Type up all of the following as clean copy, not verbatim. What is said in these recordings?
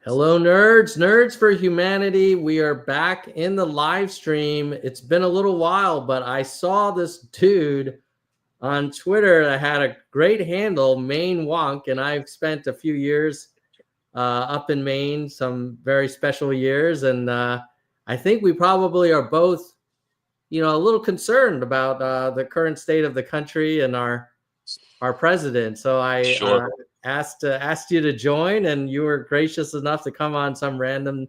Hello, nerds, nerds for humanity. We are back in the live stream. It's been a little while, but I saw this dude on Twitter that had a great handle, Maine Wonk, and I've spent a few years up in Maine, some very special years, and I think we probably are both, a little concerned about the current state of the country and our president. So I Sure. asked you to join, and you were gracious enough to come on some random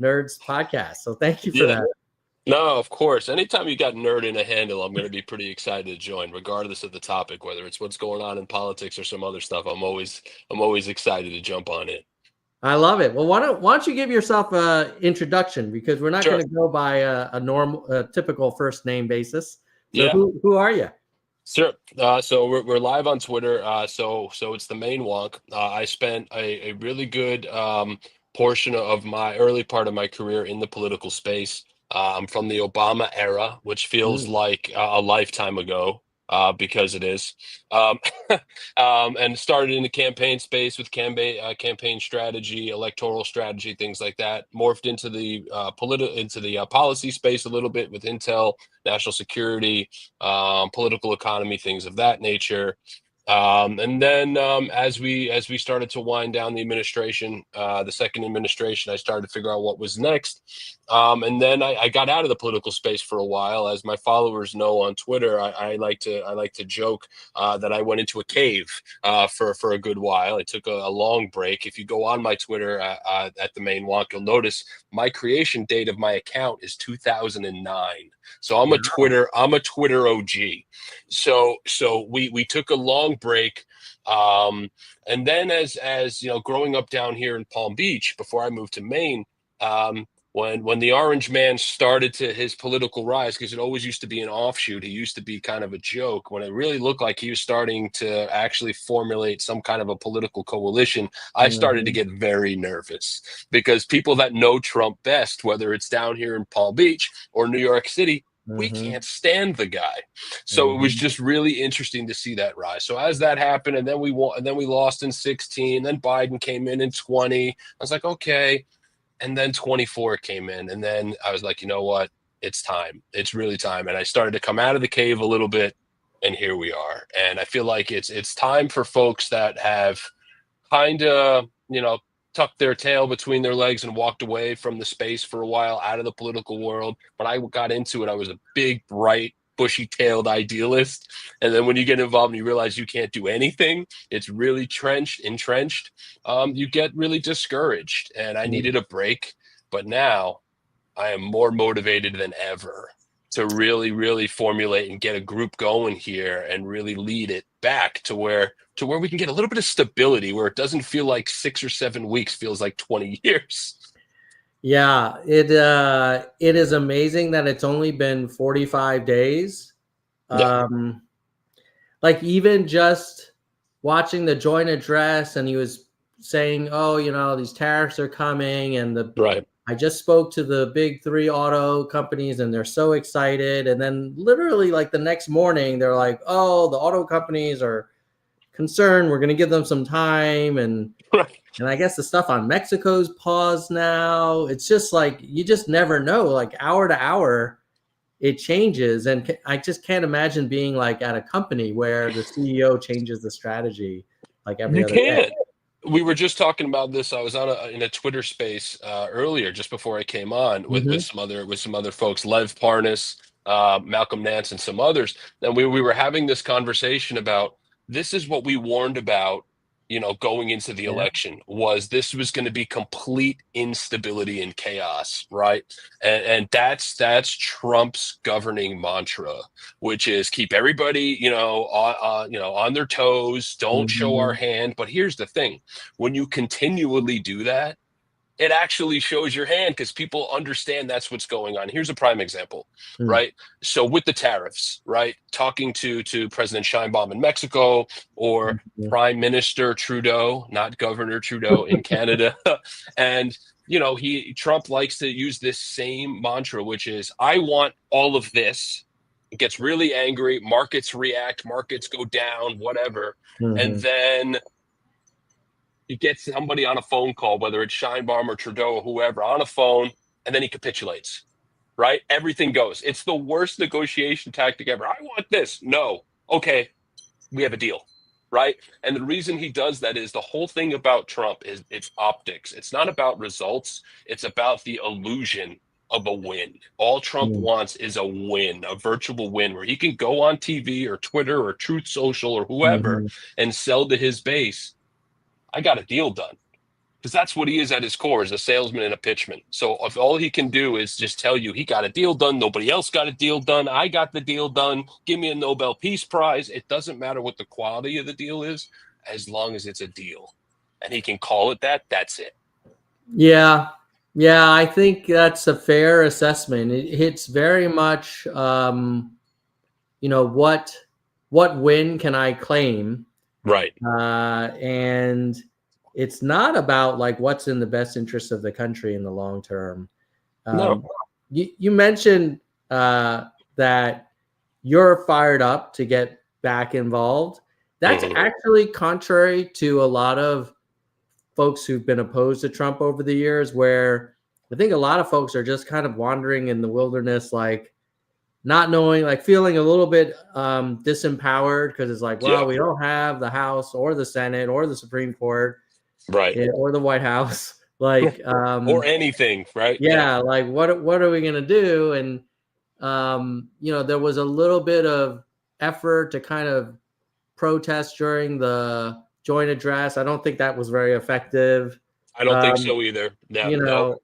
nerds podcast. So thank you for Yeah. that. No, of course. Anytime you got nerd in a handle, I'm going to be pretty excited to join, regardless of the topic, whether it's what's going on in politics or some other stuff. I'm always excited to jump on it. I love it. Well, why don't you give yourself an introduction, because we're not Sure. going to go by a typical first name basis. So Yeah. who are you? Sure. So we're live on Twitter. So it's the Maine Wonk. I spent a really good portion of my early part of my career in the political space. I'm from the Obama era, which feels Mm. like a lifetime ago, because it is. Um, and started in the campaign space with campaign strategy, electoral strategy, things like that. Morphed into the policy space a little bit with intel, national security, political economy, things of that nature. And then as we started to wind down the administration, the second administration, I started to figure out what was next. And then I got out of the political space for a while. As my followers know on Twitter, I like to joke that I went into a cave for a good while. I took a long break. If you go on my Twitter at the Maine Wonk, you'll notice my creation date of my account is 2009. So I'm a Twitter OG. So we took a long break. And then as you know, growing up down here in Palm Beach before I moved to Maine, when the Orange Man started to his political rise, because it always used to be an offshoot, he used to be kind of a joke. When it really looked like he was starting to actually formulate some kind of a political coalition, I started to Mhm. get very nervous, because people that know Trump best, whether it's down here in Palm Beach or New York City, we Mhm. can't stand the guy. So it was Mhm. just really interesting to see that rise. So as that happened, and then we won, and then we lost in 16, then Biden came in 20. I was like, okay. And then 24 came in, and then I was like, you know what? It's time. It's really time. And I started to come out of the cave a little bit, and here we are. And I feel like it's time for folks that have kind of, tucked their tail between their legs and walked away from the space for a while, out of the political world. When I got into it, I was a big, bright, bushy-tailed idealist. And then when you get involved and you realize you can't do anything, it's really entrenched. You get really discouraged. And I Mhm. needed a break. But now I am more motivated than ever to really, really formulate and get a group going here and really lead it back to where we can get a little bit of stability, where it doesn't feel like 6 or 7 weeks, feels like 20 years. Yeah, it is amazing that it's only been 45 days. Yeah, Um, like, even just watching the joint address, and he was saying, "Oh, these tariffs are coming, and the right. I just spoke to the big three auto companies, and they're so excited." And then literally, like, the next morning, they're like, "Oh, the auto companies are concerned. We're going to give them some time." Right. And I guess the stuff on Mexico's paused now. It's just like, you just never know. Like, hour to hour, it changes. And I just can't imagine being like at a company where the CEO changes the strategy like every You other day. can. We were just talking about this. I was in a Twitter space earlier, just before I came on, with Mm-hmm. some other folks, Lev Parnas, Malcolm Nance, and some others. And we were having this conversation about, this is what we warned about, going into the Yeah. election, was this was going to be complete instability and chaos, right? And that's Trump's governing mantra, which is keep everybody, on their toes, don't show our Mm-hmm. hand. But here's the thing: when you continually do that, it actually shows your hand, because people understand that's what's going on. Here's a prime example, right? So with the tariffs, right? Talking to President Sheinbaum in Mexico, or Mm-hmm. Prime Minister Trudeau, not Governor Trudeau, in Canada, and Trump likes to use this same mantra, which is, I want all of this. It gets really angry, markets react, markets go down, whatever. And Mm-hmm. then You get somebody on a phone call, whether it's Scheinbaum or Trudeau or whoever, on a phone, and then he capitulates, right? Everything goes. It's the worst negotiation tactic ever. I want this. No. Okay, we have a deal, right? And the reason he does that is the whole thing about Trump is it's optics. It's not about results. It's about the illusion of a win. All Trump Mm. wants is a win, a virtual win where he can go on TV or Twitter or Truth Social or whoever Mhm. and sell to his base, I got a deal done. Because that's what he is at his core, is a salesman and a pitchman. So if all he can do is just tell you he got a deal done, nobody else got a deal done, I got the deal done, give me a Nobel Peace Prize, it doesn't matter what the quality of the deal is, as long as it's a deal. And he can call it that, that's it. Yeah. Yeah, I think that's a fair assessment. It hits very much, what win can I claim? Right. And it's not about like what's in the best interest of the country in the long term. No. Um, you mentioned that you're fired up to get back involved. That's Mhm. actually contrary to a lot of folks who've been opposed to Trump over the years, where I think a lot of folks are just kind of wandering in the wilderness, like not knowing, like feeling a little bit disempowered because it's like, well, Yeah. we don't have the House or the Senate or the Supreme Court Right. or the White House. Like, Or anything, right? yeah, like what are we gonna do? And there was a little bit of effort to kind of protest during the joint address. I don't think that was very effective. I don't think Um, so either. No, you no. know,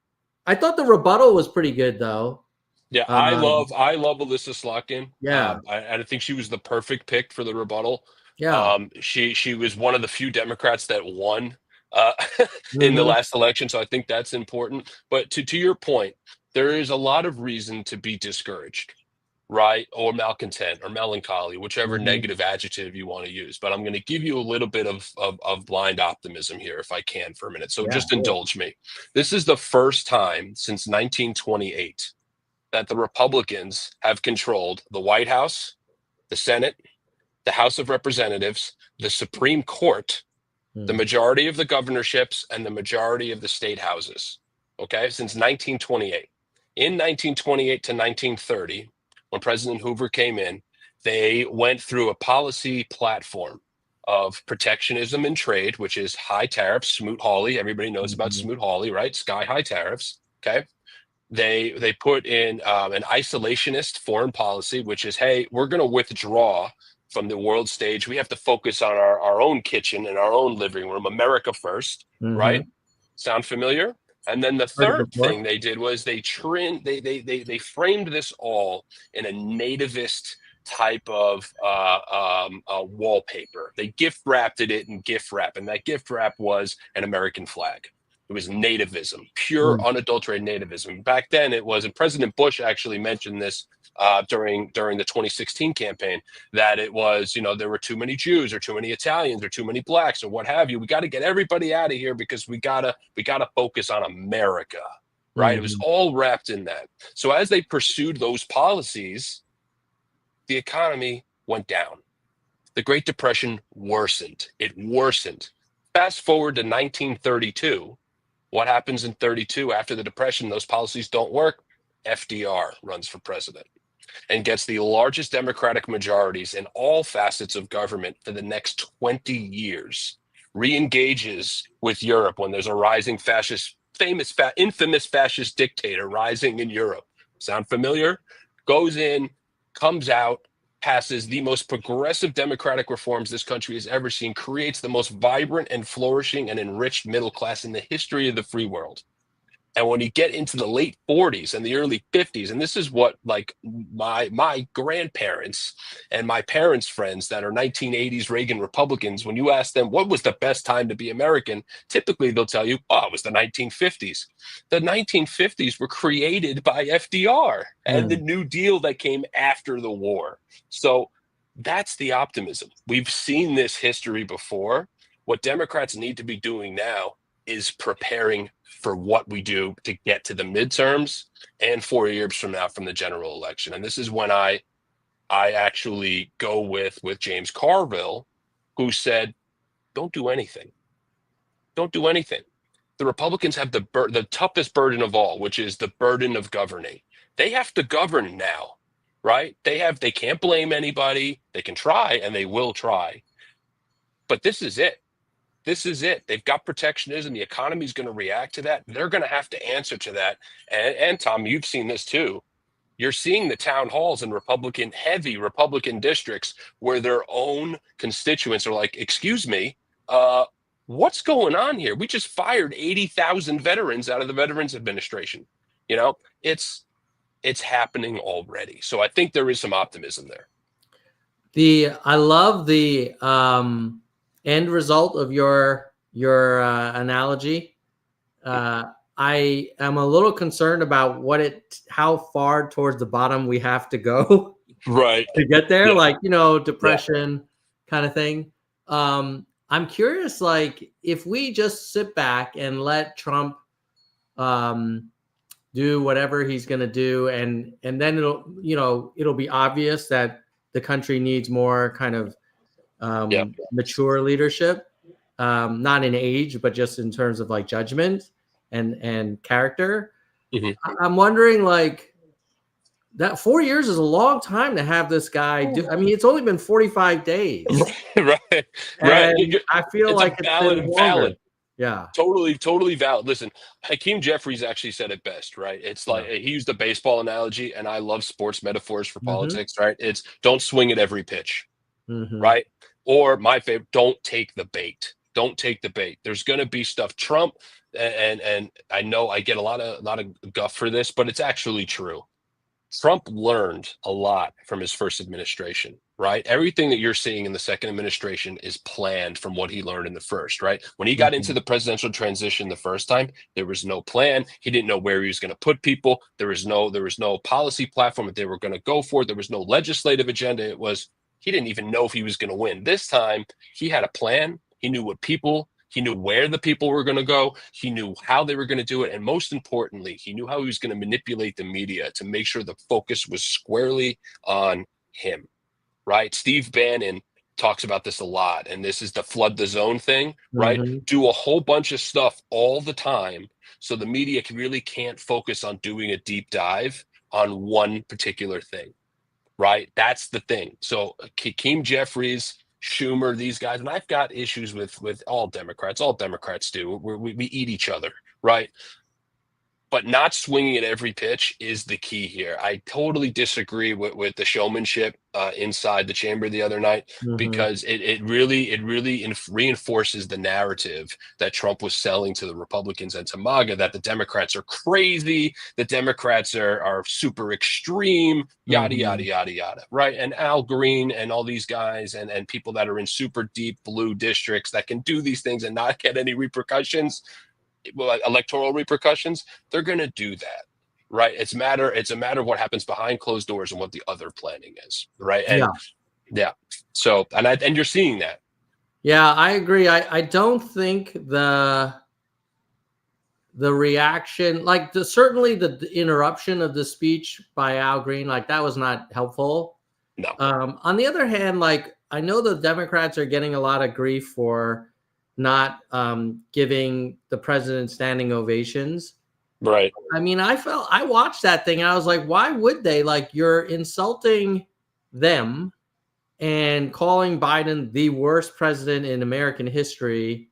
I thought the rebuttal was pretty good though. Yeah, Um, I love Alyssa Slotkin. yeah, I think she was the perfect pick for the rebuttal. yeah. She was one of the few Democrats that won uh, in the Hmm. last election, so I think that's important. But to your point, there is a lot of reason to be discouraged, right? Or malcontent or melancholy, whichever Hmm. negative adjective you want to use. But I'm going to give you a little bit of blind optimism here, if I can, for a minute. So Yeah, just cool. indulge me. This is the first time since 1928 that the Republicans have controlled the White House, the Senate, the House of Representatives, the Supreme Court, the Hmm. majority of the governorships, and the majority of the state houses. Okay, since 1928. In 1928 to 1930, when President Hoover came in, they went through a policy platform of protectionism in trade, which is high tariffs, Smoot-Hawley. Everybody knows about Hmm. Smoot-Hawley, right? Sky high tariffs. Okay, they put in an isolationist foreign policy, which is, hey, we're going to withdraw from the world stage. We have to focus on our own kitchen and our own living room, America first, right? Hmm. Sound familiar? And then the Heard it third before. thing they did was they framed this all in a nativist type of wallpaper. They gift wrapped it in gift wrap, and that gift wrap was an American flag. It was nativism, pure, Mm. unadulterated nativism. Back then, it was, and President Bush actually mentioned this during the 2016 campaign, that it was, there were too many Jews or too many Italians or too many blacks or what have you. We got to get everybody out of here because we gotta focus on America, right? It was Hmm. all wrapped in that. So as they pursued those policies, the economy went down. The Great Depression worsened. It worsened. Fast forward to 1932. What happens in 32 after the Depression? Those policies don't work. FDR runs for president and gets the largest Democratic majorities in all facets of government for the next 20 years. Re-engages with Europe when there's a rising fascist, infamous fascist dictator rising in Europe. Sound familiar? Goes in, comes out, passes the most progressive democratic reforms this country has ever seen, creates the most vibrant and flourishing and enriched middle class in the history of the free world. And when you get into the late 40s and the early 50s, and this is what, like, my grandparents and my parents' friends that are 1980s Reagan Republicans, when you ask them what was the best time to be American, typically they'll tell you, oh, it was the 1950s. The 1950s were created by FDR and the Mm. New Deal that came after the war. So that's the optimism. We've seen this history before. What Democrats need to be doing now is preparing for what we do to get to the midterms and 4 years from now from the general election. And this is when I actually go with James Carville, who said, don't do anything. Don't do anything. The Republicans have the toughest burden of all, which is the burden of governing. They have to govern now, right? They can't blame anybody. They can try, and they will try. But this is it. This is it. They've got protectionism. The economy is going to react to that. They're going to have to answer to that. And Tom, you've seen this too. You're seeing the town halls in heavy Republican districts where their own constituents are like, excuse me, what's going on here? We just fired 80,000 veterans out of the Veterans Administration. You know, it's happening already. So I think there is some optimism there. I love the end result of your analogy. I am a little concerned about how far towards the bottom we have to go right to get there, yeah. like, depression kind of thing. I'm curious, like, if we just sit back and let Trump do whatever he's going to do, and then it'll be obvious that the country needs more kind of mature leadership, not in age, but just in terms of like judgment and character. Mm-hmm. I'm wondering, like, that 4 years is a long time to have this guy do. I mean, it's only been 45 days. right. I feel like it's valid. Yeah. Totally valid. Listen, Hakeem Jeffries actually said it best, right? It's like he used a baseball analogy, and I love sports metaphors for politics, right? It's don't swing at every pitch, right? Or my favorite, don't take the bait. Don't take the bait. There's going to be stuff. Trump, and I know I get a lot of guff for this, but it's actually true. Trump learned a lot from his first administration, right? Everything that you're seeing in the second administration is planned from what he learned in the first, right? When he got into the presidential transition the first time, there was no plan. He didn't know where he was going to put people. There was no policy platform that they were going to go for. There was no legislative agenda. He didn't even know if he was going to win. This time, he had a plan. He knew he knew where the people were going to go. He knew how they were going to do it. And most importantly, he knew how he was going to manipulate the media to make sure the focus was squarely on him, right? Steve Bannon talks about this a lot. And this is the flood the zone thing, right? Do a whole bunch of stuff all the time so the media really can't focus on doing a deep dive on one particular thing, right? That's the thing. So Hakeem Jeffries, Schumer, these guys, and I've got issues with all Democrats. All Democrats do. We eat each other, right? But not swinging at every pitch is the key here. I totally disagree with the showmanship inside the chamber the other night, because it really reinforces the narrative that Trump was selling to the Republicans and to MAGA, that the Democrats are crazy, the Democrats are super extreme, yada, yada, yada, yada, right? And Al Green and all these guys and people that are in super deep blue districts that can do these things and not get any repercussions, electoral repercussions, they're going to do that, right? It's a matter of what happens behind closed doors and what the other planning is, right? And so and you're seeing that. Yeah, I agree. I don't think the reaction, like certainly the interruption of the speech by Al Green, like that was not helpful. No. On the other hand, like I know the Democrats are getting a lot of grief for not giving the president standing ovations. Right. I mean, I watched that thing and I was like, why would they? Like, you're insulting them and calling Biden the worst president in American history.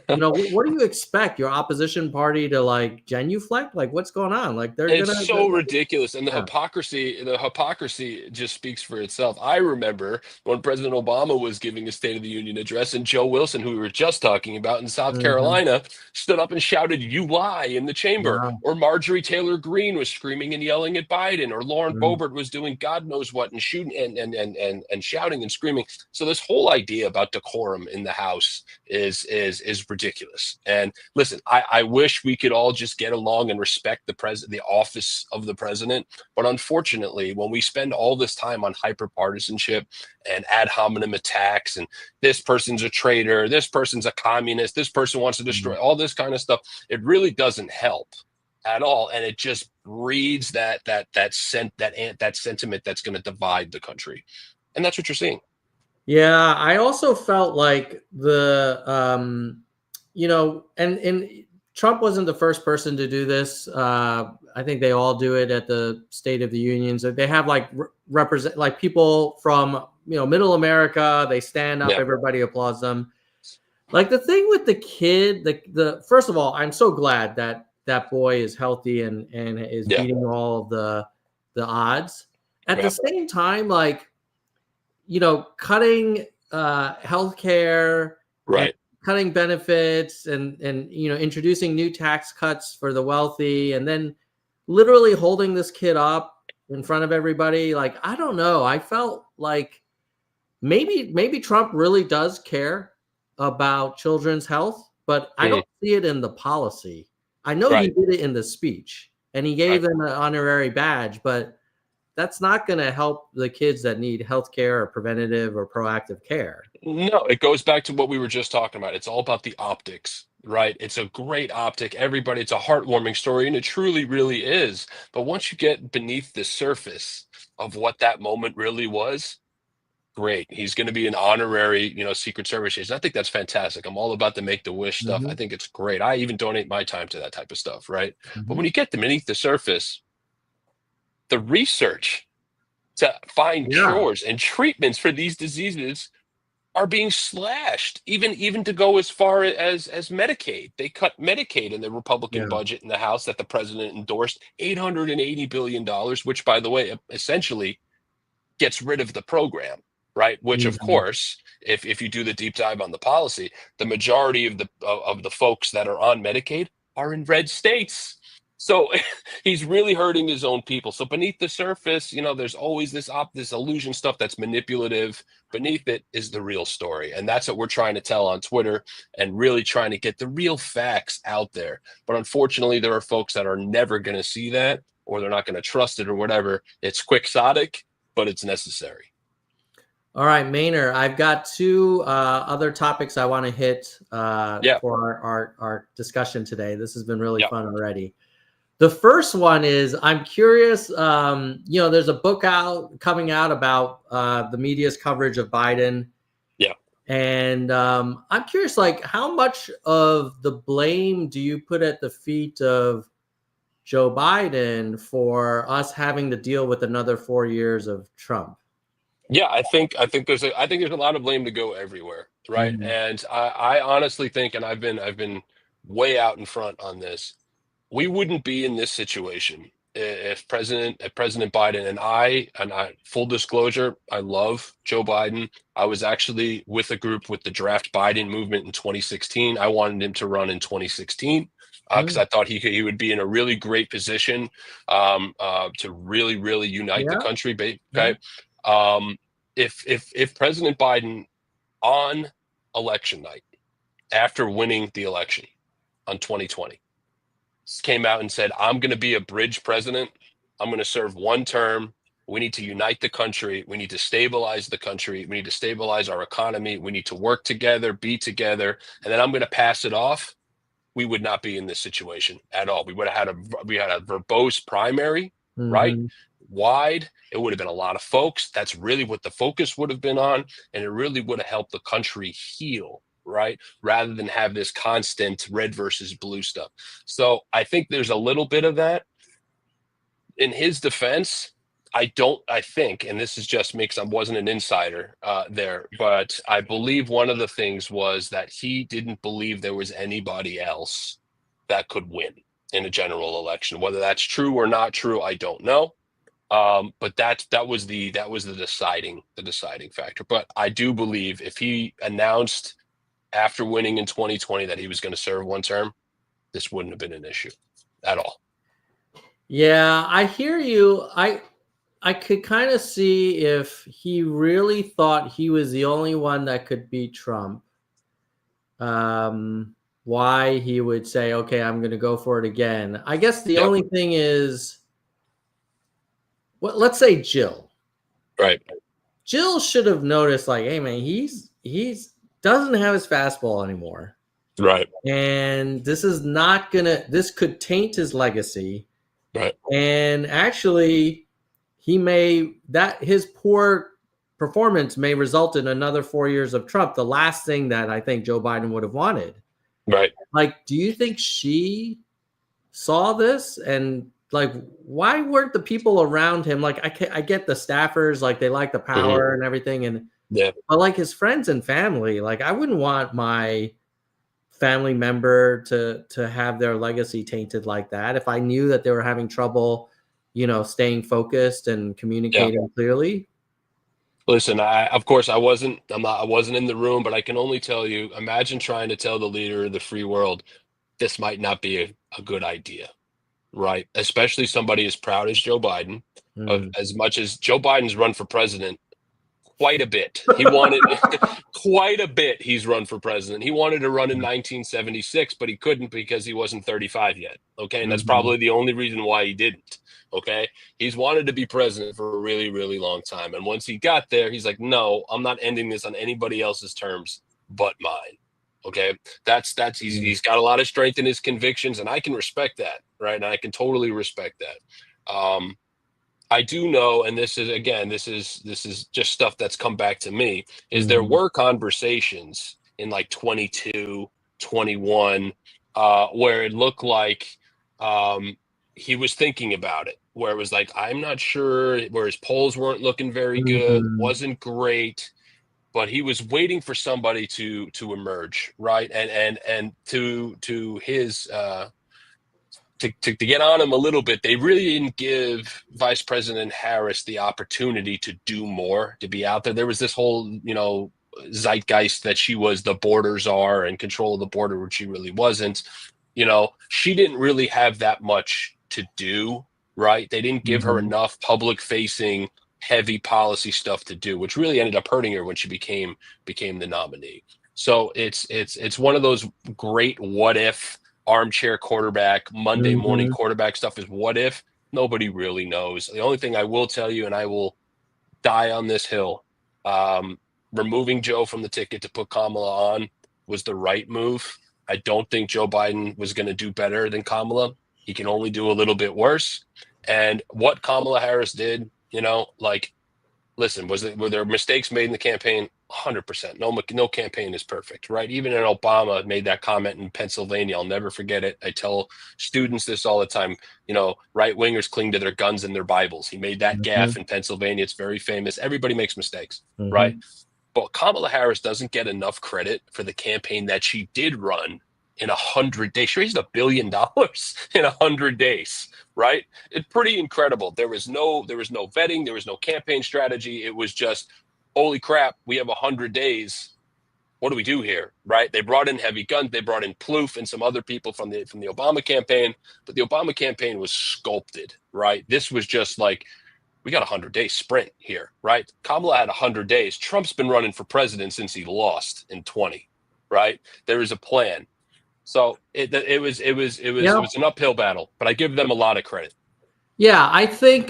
What do you expect? Your opposition party to like genuflect? Like, what's going on? Like, it's so ridiculous. And the hypocrisy just speaks for itself. I remember when President Obama was giving a State of the Union address, and Joe Wilson, who we were just talking about in South Carolina, stood up and shouted, "You lie," in the chamber. Wow. Or Marjorie Taylor Greene was screaming and yelling at Biden, or Lauren Boebert was doing God knows what and shooting and shouting and screaming. So this whole idea about decorum in the House is ridiculous. And listen, I wish we could all just get along and respect the office of the president. But unfortunately, when we spend all this time on hyperpartisanship and ad hominem attacks, and this person's a traitor, this person's a communist, this person wants to destroy all this kind of stuff, it really doesn't help at all. And it just breeds that sentiment that's going to divide the country. And that's what you're seeing. Yeah, I also felt like the and Trump wasn't the first person to do this. I think they all do it at the State of the Unions. They have like represent like people from Middle America. They stand up, Yeah. everybody applauds them. Like the thing with the kid, the first of all, I'm so glad that that boy is healthy and is beating all of the odds. At the same time, like cutting healthcare, Right. cutting benefits, and introducing new tax cuts for the wealthy, and then literally holding this kid up in front of everybody. Like, I don't know. I felt like maybe Trump really does care about children's health, but I don't see it in the policy. I know he did it in the speech, and he gave them an honorary badge, but that's not going to help the kids that need health care or preventative or proactive care. No, it goes back to what we were just talking about. It's all about the optics, right? It's a great optic. Everybody, it's a heartwarming story, and it truly, really is. But once you get beneath the surface of what that moment really was, great. He's going to be an honorary, Secret Service agent. I think that's fantastic. I'm all about the Make-A-Wish stuff. I think it's great. I even donate my time to that type of stuff, right? But when you get beneath the surface, the research to find cures and treatments for these diseases are being slashed, even to go as far as Medicaid. They cut Medicaid in the Republican budget in the House that the president endorsed, $880 billion, which, by the way, essentially gets rid of the program, right? Which, of course, if you do the deep dive on the policy, the majority of the folks that are on Medicaid are in red states. So he's really hurting his own people. So beneath the surface, there's always this illusion stuff that's manipulative. Beneath it is the real story. And that's what we're trying to tell on Twitter, and really trying to get the real facts out there. But unfortunately, there are folks that are never going to see that, or they're not going to trust it, or whatever. It's quixotic, but it's necessary. All right, Maynard, I've got two other topics I want to hit for our discussion today. This has been really fun already. The first one is, I'm curious, there's a book coming out about the media's coverage of Biden. Yeah. And I'm curious, like, how much of the blame do you put at the feet of Joe Biden for us having to deal with another 4 years of Trump? Yeah, I think there's a lot of blame to go everywhere, right? And I honestly think, and I've been way out in front on this, we wouldn't be in this situation if President Biden and I, full disclosure, I love Joe Biden. I was actually with a group with the Draft Biden movement in 2016. I wanted him to run in 2016 because I thought he would be in a really great position to really, really unite the country. Okay. If President Biden on election night, after winning the election on 2020, came out and said, I'm going to be a bridge president. I'm going to serve one term. We need to unite the country. We need to stabilize the country. We need to stabilize our economy. We need to work together, be together. And then I'm going to pass it off. We would not be in this situation at all. We would have had a verbose primary, right? Wide. It would have been a lot of folks. That's really what the focus would have been on. And it really would have helped the country heal, right? Rather than have this constant red versus blue stuff. So I think there's a little bit of that. In his defense, I think, and this is just me because I wasn't an insider there, but I believe one of the things was that he didn't believe there was anybody else that could win in a general election. Whether that's true or not true, I don't know. But that was the deciding factor. But I do believe if he announced after winning in 2020 that he was going to serve one term, this wouldn't have been an issue at all. Yeah, I hear you. I could kind of see if he really thought he was the only one that could beat Trump, why he would say, okay, I'm going to go for it again. I guess the only thing is, well, let's say Jill. Right. Jill should have noticed, like, hey, man, he's doesn't have his fastball anymore. Right. And this could taint his legacy. Right. And actually, his poor performance may result in another 4 years of Trump, the last thing that I think Joe Biden would have wanted. Right. Like, do you think she saw this? And like, why weren't the people around him like, I get the staffers, like they like the power and everything, and Yeah. but like his friends and family, like I wouldn't want my family member to have their legacy tainted like that if I knew that they were having trouble, staying focused and Yeah. communicating clearly. Listen, of course I wasn't in the room, but I can only tell you, imagine trying to tell the leader of the free world this might not be a good idea, right? Especially somebody as proud as Joe Biden, of Mm. as much as Joe Biden's run for president quite a bit. He wanted quite a bit. He's run for president. He wanted to run in 1976, but he couldn't because he wasn't 35 yet. Okay. And that's Mhm. probably the only reason why he didn't. Okay. He's wanted to be president for a really, really long time. And once he got there, he's like, no, I'm not ending this on anybody else's terms but mine. Okay. He's got a lot of strength in his convictions, and I can respect that. Right. And I can totally respect that. I do know, and this is just stuff that's come back to me, is there Mhm. were conversations in like 22, 21, where it looked like um, he was thinking about it, where it was like, I'm not sure, where his polls weren't looking very good, Mhm. wasn't great, but he was waiting for somebody to emerge, right? And to his to get on him a little bit, they really didn't give Vice President Harris the opportunity to do more, to be out there. There was this whole, zeitgeist that she was the border czar and control of the border, which she really wasn't. She didn't really have that much to do, right? They didn't give her Mhm. enough public facing, heavy policy stuff to do, which really ended up hurting her when she became the nominee. So it's one of those great what if armchair quarterback, Monday morning Mhm. quarterback stuff is what if? Nobody really knows. The only thing I will tell you, and I will die on this hill, um, removing Joe from the ticket to put Kamala on was the right move. I don't think Joe Biden was going to do better than Kamala. He can only do a little bit worse. And what Kamala Harris did, like, listen, were there mistakes made in the campaign? 100%. No campaign is perfect, right? Even in Obama made that comment in Pennsylvania. I'll never forget it. I tell students this all the time. Right wingers cling to their guns and their Bibles. He made that gaffe Mhm. in Pennsylvania. It's very famous. Everybody makes mistakes, right? Mhm. But Kamala Harris doesn't get enough credit for the campaign that she did run in 100 days. She raised $1 billion in 100 days, right? It's pretty incredible. There was no vetting, there was no campaign strategy. It was just, holy crap, we have 100 days. What do we do here, right? They brought in heavy guns. They brought in Plouffe and some other people from the Obama campaign, but the Obama campaign was sculpted, right? This was just like, we got a 100-day sprint here, right? Kamala had 100 days. Trump's been running for president since he lost in 20, right? There is a plan. So it was an uphill battle, but I give them a lot of credit. Yeah, I think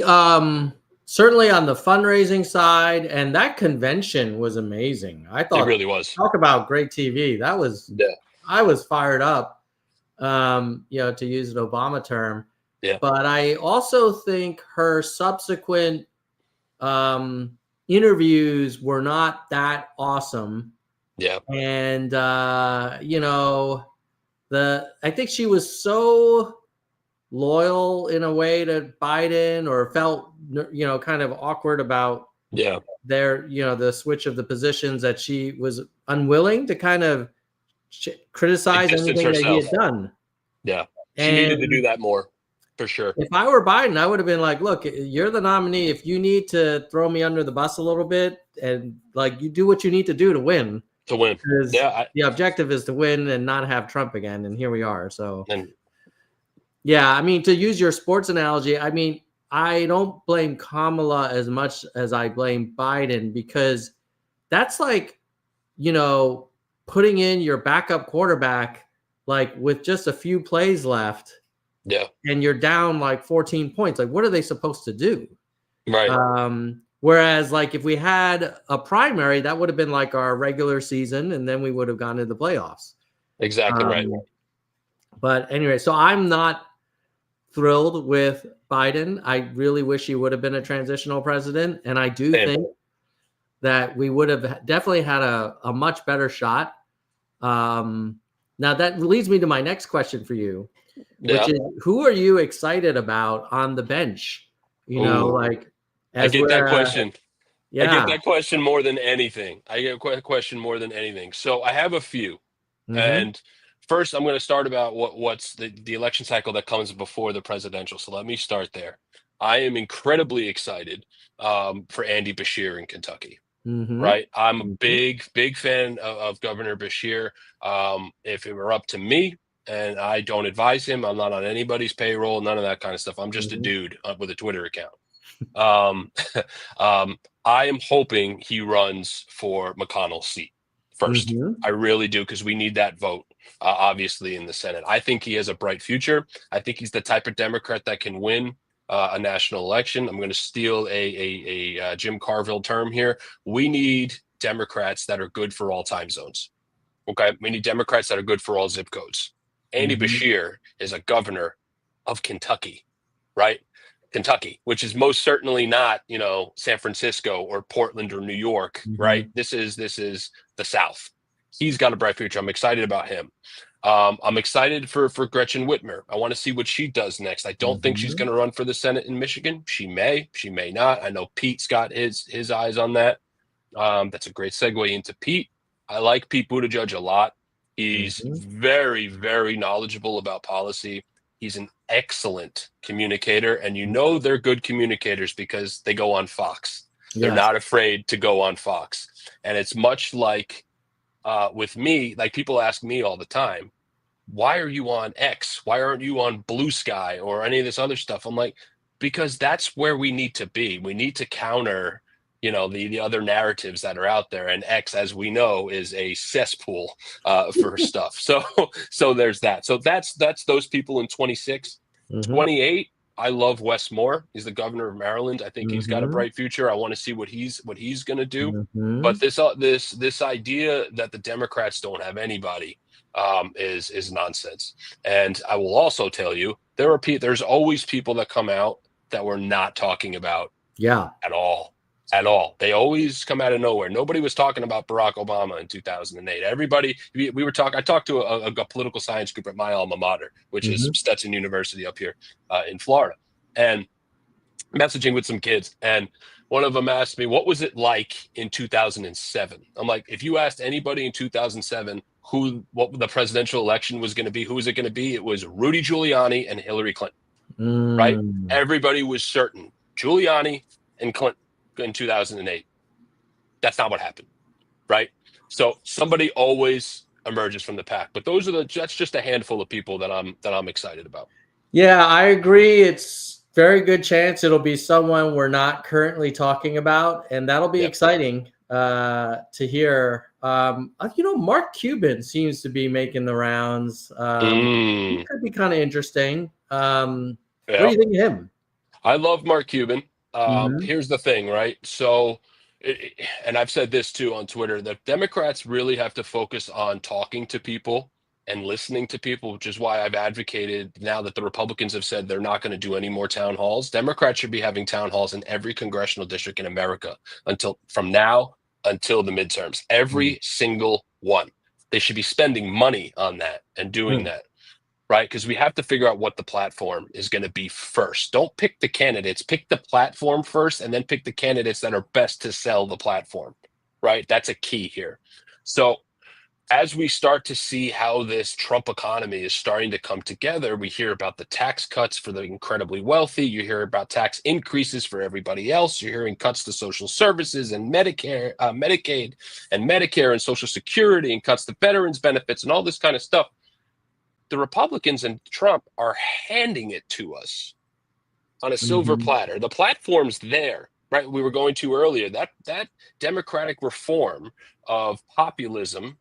certainly on the fundraising side, and that convention was amazing. I It thought, really was. talk about great TV. Yeah. I was fired up, to use an Obama term. Yeah. But I also think her subsequent um, interviews were not that awesome. Yeah. And I think she was so loyal in a way to Biden, or felt kind of awkward about Yeah. the switch of the positions, that she was unwilling to kind of Like, criticize distance anything that he had herself. done. Yeah. She needed to do And that more, for sure. if I were Biden, I would have been like, look, you're the nominee. If you need to throw me under the bus a little bit, and like, you do what you need to do to win, To win. because Yeah. the objective is to win and not have Trump again. And here we are. So And yeah, I mean, to use your sports analogy, I mean, I don't blame Kamala as much as I blame Biden, because that's like, you know, putting in your backup quarterback, like with just a few plays left, yeah. and you're down like 14 points. Like, what are they supposed to do? Right. Whereas, like, if we had a primary, that would have been like our regular season, and then we would have gone to the playoffs. Exactly right. Um, but anyway, so I'm not thrilled with Biden. I really wish he would have been a transitional president. And I do Same. think that we would have definitely had a much better shot. Now that leads me to my next question for you, which Yeah. is who are you excited about on the bench? Ooh, Like I as get that we're question. I get yeah. that question more than anything. I get a question more than anything. So I have a few. Mm-hmm. And first, I'm going to start about what's the election cycle that comes before the presidential. So let me start there. I am incredibly excited for Andy Beshear in Kentucky. Mm-hmm. Right, I'm a Mm-hmm. big fan of Governor Beshear. If it were up to me, and I don't advise him, I'm not on anybody's payroll, none of that kind of stuff. I'm just a Mm-hmm. dude with a Twitter account. Um, um, I am hoping he runs for McConnell's seat first. Mm-hmm. I really do, because we need that vote, obviously, in the Senate. I think he has a bright future. I think he's the type of Democrat that can win a national election. I'm going to steal a Jim Carville term here. We need Democrats that are good for all time zones. Okay, we need Democrats that are good for all zip codes. Andy Mm-hmm. Beshear is a governor of Kentucky, right? Kentucky, which is most certainly not, San Francisco or Portland or New York, Mm-hmm. right? This is the South. He's got a bright future. I'm excited about him. I'm excited for Gretchen Whitmer. I want to see what she does next. I don't think she's Mm-hmm. going to run for the Senate in Michigan. She may not. I know Pete's got his eyes on that. That's a great segue into Pete. I like Pete Buttigieg a lot. He's Mm-hmm. very, very knowledgeable about policy. He's an excellent communicator, and they're good communicators because they go on Fox. They're Yes. not afraid to go on Fox. And it's much like with me, like people ask me all the time, why are you on X? Why aren't you on Blue Sky or any of this other stuff? I'm like, because that's where we need to be. We need to counter, the other narratives that are out there. And X, as we know, is a cesspool for stuff. So there's that. So that's those people in 26. Mm-hmm. 28. I love Wes Moore. He's the governor of Maryland. I think he's got a Mm-hmm. bright future. I want to see what he's going to do. Mm-hmm. But this idea that the Democrats don't have anybody is nonsense. And I will also tell you there's always people that come out that we're not talking about Yeah. at all. At all. They always come out of nowhere. Nobody was talking about Barack Obama in 2008. Everybody, we were talking. I talked to a political science group at my alma mater, which is Mm-hmm. Stetson University up here in Florida, and messaging with some kids. And one of them asked me, what was it like in 2007? I'm like, if you asked anybody in 2007 what the presidential election was going to be, who was it going to be? It was Rudy Giuliani and Hillary Clinton, right? Mm. Everybody was certain Giuliani and Clinton in 2008. That's not what happened, right? So somebody always emerges from the pack, but that's just a handful of people that I'm excited about. Yeah, I agree. It's very good chance it'll be someone we're not currently talking about, and that'll be Yep. exciting to hear. Mark Cuban seems to be making the rounds. He Mm, could be kind of interesting. What do yeah. you think of him? I love Mark Cuban. Mm-hmm. Here's the thing, right? So, and I've said this too on Twitter, that Democrats really have to focus on talking to people and listening to people, which is why I've advocated now that the Republicans have said they're not going to do any more town halls. Democrats should be having town halls in every congressional district in America from now until the midterms. Every single one. They should be spending money on that and doing Mm-hmm. that, right? Because we have to figure out what the platform is going to be first. Don't pick the candidates, pick the platform first, and then pick the candidates that are best to sell the platform, right? That's a key here. So as we start to see how this Trump economy is starting to come together, we hear about the tax cuts for the incredibly wealthy. You hear about tax increases for everybody else. You're hearing cuts to social services and Medicare, Medicaid, and Medicare and Social Security, and cuts to veterans benefits and all this kind of stuff. The Republicans and Trump are handing it to us on a silver Mm-hmm. platter. The platform's there, right? We were going to earlier. That democratic reform of populism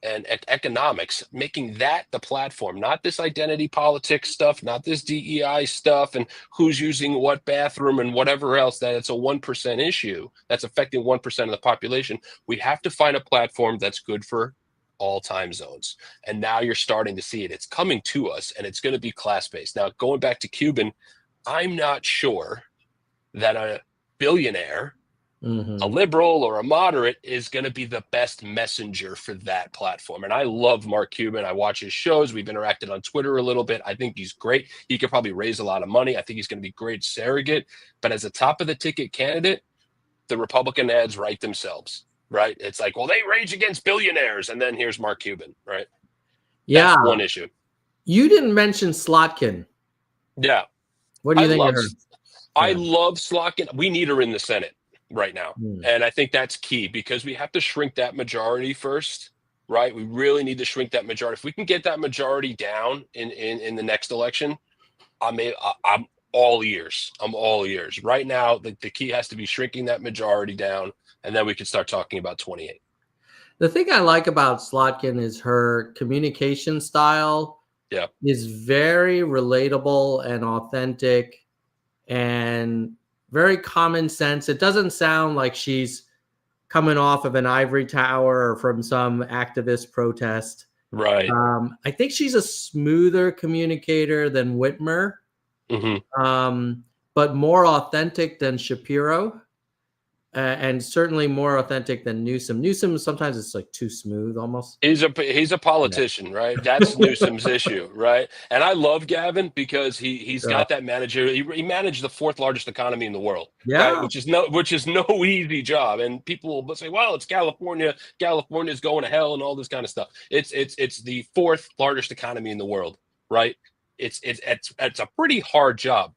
and economics, making that the platform, not this identity politics stuff, not this DEI stuff, and who's using what bathroom and whatever else, that it's a 1% issue that's affecting 1% of the population. We have to find a platform that's good for all time zones. And now you're starting to see it. It's coming to us, and it's going to be class-based. Now, going back to Cuban, I'm not sure that a billionaire A liberal or a moderate is going to be the best messenger for that platform. And I love Mark Cuban. I watch his shows. We've interacted on Twitter a little bit. I think he's great. He could probably raise a lot of money. I think he's going to be great surrogate. But as a top of the ticket candidate, the Republican ads write themselves, right? It's like, well, they rage against billionaires. And then here's Mark Cuban, right? Yeah. That's one issue. You didn't mention Slotkin. Yeah. What do you think of her? I love Slotkin. We need her in the Senate right now. And I think that's key because we have to shrink that majority first, right? We really need to shrink that majority. If we can get that majority down in the next election, I'm all ears. I'm all ears. Right now, the key has to be shrinking that majority down, and then we can start talking about 28. The thing I like about Slotkin is her communication style is very relatable and authentic and very common sense. It doesn't sound like she's coming off of an ivory tower or from some activist protest. Right. I think she's a smoother communicator than Whitmer, but more authentic than Shapiro. And certainly more authentic than Newsom. Newsom sometimes it's like too smooth almost. He's a politician, right? That's Newsom's issue, right? And I love Gavin because he's got that manager. He managed the fourth largest economy in the world, right? Which is no easy job. And people will say, well, it's California. California's going to hell and all this kind of stuff. It's the fourth largest economy in the world, right? It's a pretty hard job.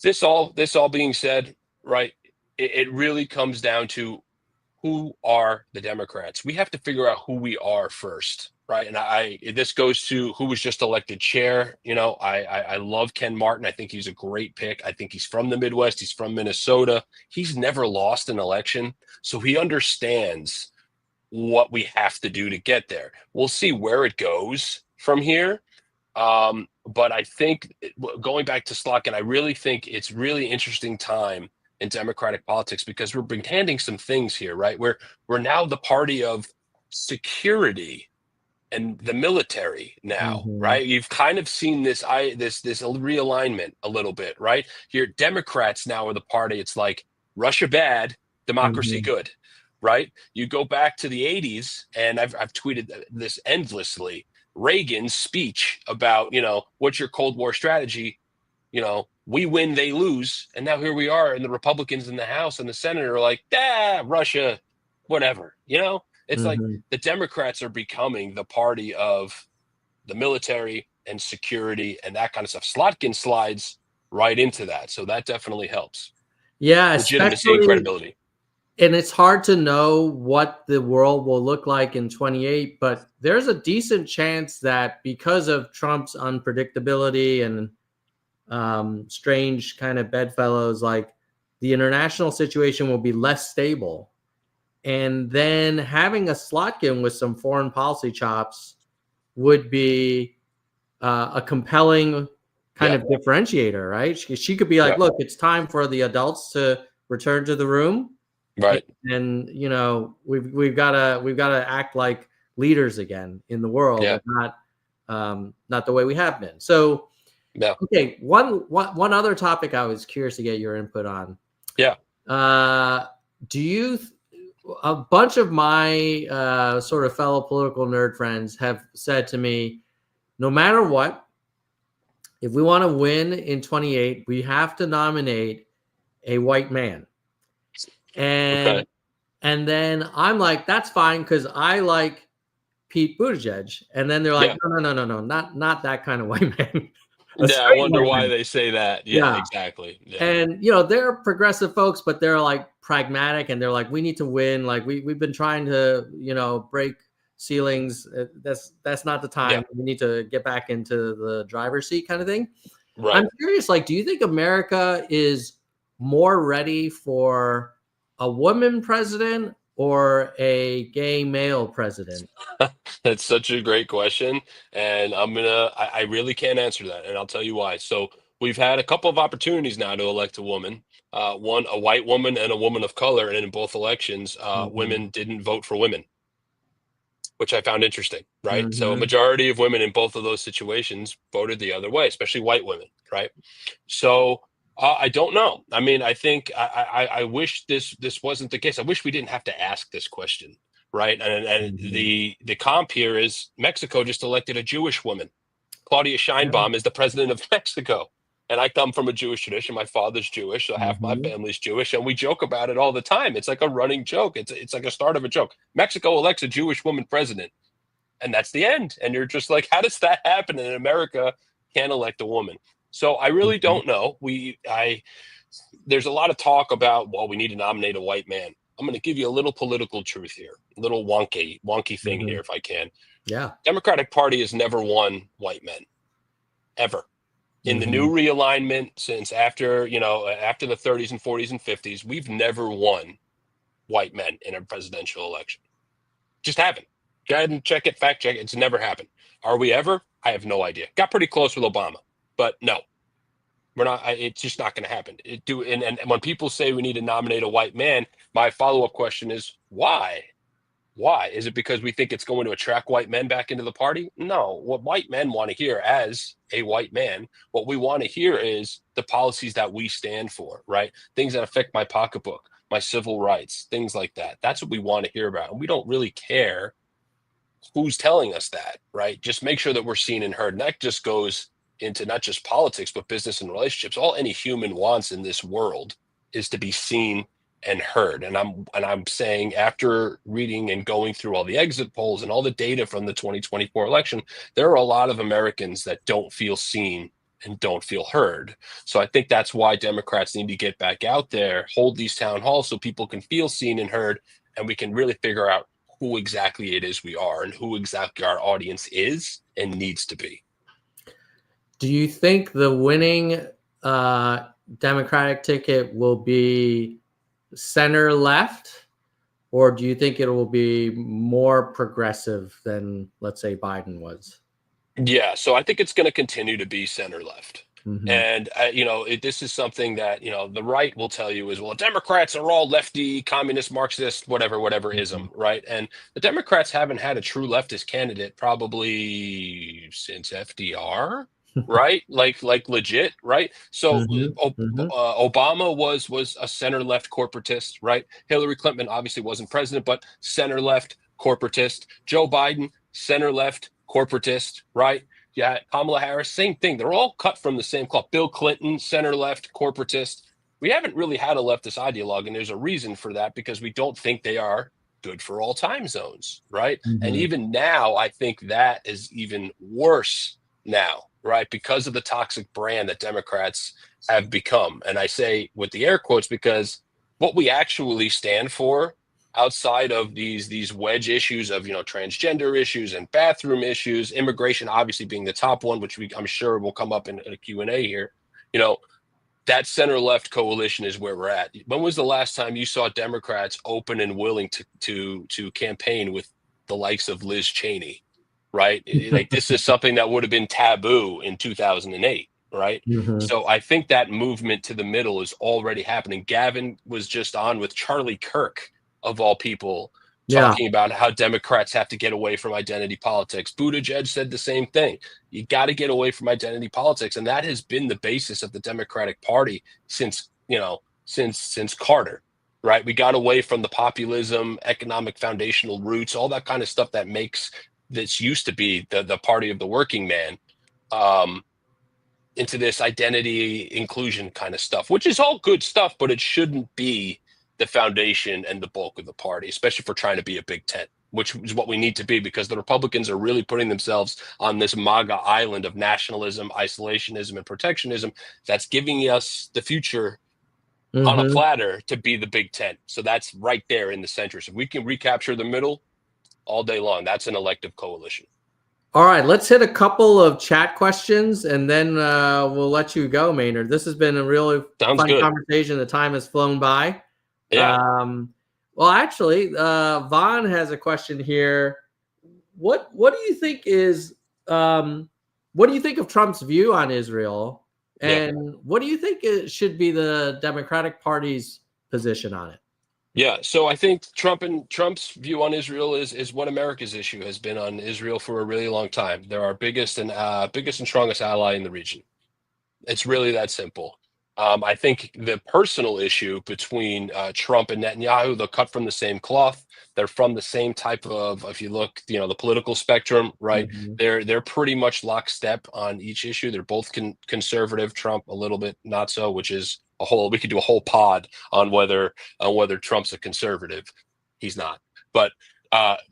This all being said, right, it really comes down to who are the Democrats. We have to figure out who we are first, right? And this goes to who was just elected chair. You know, I love Ken Martin. I think he's a great pick. I think he's from the Midwest. He's from Minnesota. He's never lost an election, so he understands what we have to do to get there. We'll see where it goes from here. But I think going back to Slotkin, I really think it's really interesting time in Democratic politics because we're handing some things here, right? We're now the party of security and the military now, right? You've kind of seen this realignment a little bit, right? Your Democrats now are the party. It's like Russia bad, democracy good, right? You go back to the 80s, and I've tweeted this endlessly. Reagan's speech about, what's your Cold War strategy? We win, they lose. And now here we are, and the Republicans in the House and the Senate are like, Russia, whatever. It's like the Democrats are becoming the party of the military and security and that kind of stuff. Slotkin slides right into that. So that definitely helps. Yeah, legitimacy and credibility. And it's hard to know what the world will look like in 28, but there's a decent chance that because of Trump's unpredictability and strange kind of bedfellows, like the international situation will be less stable. And then having a Slotkin with some foreign policy chops would be a compelling kind of differentiator, right? She could be like, look, it's time for the adults to return to the room. Right. And we've got to act like leaders again in the world, and not the way we have been. So okay, one other topic I was curious to get your input on. Do you a bunch of my sort of fellow political nerd friends have said to me, no matter what, if we want to win in 28, we have to nominate a white man. And then I'm like, that's fine because I like Pete Buttigieg. And then they're like, no, not that kind of white man. I wonder why they say that. Yeah, exactly. Yeah. And they're progressive folks, but they're like pragmatic, and they're like, we need to win. Like we've been trying to break ceilings. That's not the time. We need to get back into the driver's seat kind of thing. Right. I'm curious, like, do you think America is more ready for a woman president or a gay male president? That's such a great question. And I really can't answer that. And I'll tell you why. So we've had a couple of opportunities now to elect a woman, a white woman and a woman of color. And in both elections, women didn't vote for women, which I found interesting, right? So a majority of women in both of those situations voted the other way, especially white women, right? So I don't know. I mean, I think I wish this wasn't the case. I wish we didn't have to ask this question, right? And Mhm. the comp here is Mexico just elected a Jewish woman. Claudia Yeah. Sheinbaum is the president of Mexico. And I come from a Jewish tradition. My father's Jewish, so half my Mhm. family's Jewish, and we joke about it all the time. It's like a running joke. It's like a start of a joke. Mexico elects a Jewish woman president, and that's the end. And you're just like, how does that happen in America? Can't elect a woman. So I really Mhm. don't know. There's a lot of talk about, well, we need to nominate a white man. I'm going to give you a little political truth here, a little wonky thing here, Mhm. if I can. Yeah. Democratic Party has never won white men ever. In the new Mhm. realignment since after the 30s and 40s and 50s, we've never won white men in a presidential election. Just haven't. Go ahead and check it, fact check it. It's never happened. Are we ever? I have no idea. Got pretty close with Obama, but no, we're not. It's just not going to happen. And when people say we need to nominate a white man, my follow up question is why? Why? Is it because we think it's going to attract white men back into the party? No. What white men want to hear as a white man, what we want to hear is the policies that we stand for, right? Things that affect my pocketbook, my civil rights, things like that. That's what we want to hear about. And we don't really care who's telling us that, right? Just make sure that we're seen and heard. And that just goes into not just politics, but business and relationships. All any human wants in this world is to be seen and heard. And I'm saying, after reading and going through all the exit polls and all the data from the 2024 election, there are a lot of Americans that don't feel seen and don't feel heard. So I think that's why Democrats need to get back out there, hold these town halls so people can feel seen and heard, and we can really figure out who exactly it is we are and who exactly our audience is and needs to be. Do you think the winning uh, Democratic ticket will be center left, or do you think it will be more progressive than, let's say, Biden was? Yeah, so I think it's going to continue to be center left. Mm-hmm. And this is something that the right will tell you is, well, Democrats are all lefty, communist, Marxist, whatever Mm-hmm. ism, right? And the Democrats haven't had a true leftist candidate probably since FDR, right? Like legit, right? So Mm-hmm. Mm-hmm. Obama was a center left corporatist, right? Hillary Clinton obviously wasn't president, but center left corporatist. Joe Biden, center left corporatist, right? Yeah, Kamala Harris, same thing. They're all cut from the same cloth. Bill Clinton, center left, corporatist. We haven't really had a leftist ideologue, and there's a reason for that, because we don't think they are good for all time zones, right? And Mm-hmm. even now, I think that is even worse now, right? Because of the toxic brand that Democrats have become. And I say with the air quotes because what we actually stand for, outside of these wedge issues of transgender issues and bathroom issues, immigration obviously being the top one, which I'm sure will come up in a Q&A here, you know that center left coalition is where we're at. When was the last time you saw Democrats open and willing to campaign with the likes of Liz Cheney, right? Like, this is something that would have been taboo in 2008, right? Mm-hmm. So I think that movement to the middle is already happening. Gavin was just on with Charlie Kirk, of all people, Yeah. talking about how Democrats have to get away from identity politics. Buttigieg said the same thing. You got to get away from identity politics, and that has been the basis of the Democratic Party since since Carter, right? We got away from the populism, economic foundational roots, all that kind of stuff that makes this used to be the party of the working man, um, into this identity inclusion kind of stuff, which is all good stuff, but it shouldn't be the foundation and the bulk of the party, especially if we're trying to be a big tent, which is what we need to be, because the Republicans are really putting themselves on this MAGA island of nationalism, isolationism, and protectionism that's giving us the future on a Mm-hmm. platter to be the big tent. So that's right there in the center. So if we can recapture the middle all day long, that's an elective coalition. All right, let's hit a couple of chat questions and then we'll let you go, Maynard. This has been a really Sounds fun good. conversation. The time has flown by. Yeah. Um, well, actually, Vaughn has a question here. What do you think is what do you think of Trump's view on Israel, Yeah. and what do you think it should be the Democratic Party's position on it? Yeah, so I think Trump's view on Israel is what America's issue has been on Israel for a really long time. They're our biggest and strongest ally in the region. It's really that simple. I think the personal issue between Trump and Netanyahu, they're cut from the same cloth. They're from the same type of, if you look, the political spectrum, right? Mhm. They're pretty much lockstep on each issue. They're both conservative. Trump a little bit not so, which is a whole. We could do a whole pod on whether Trump's a conservative. He's not, but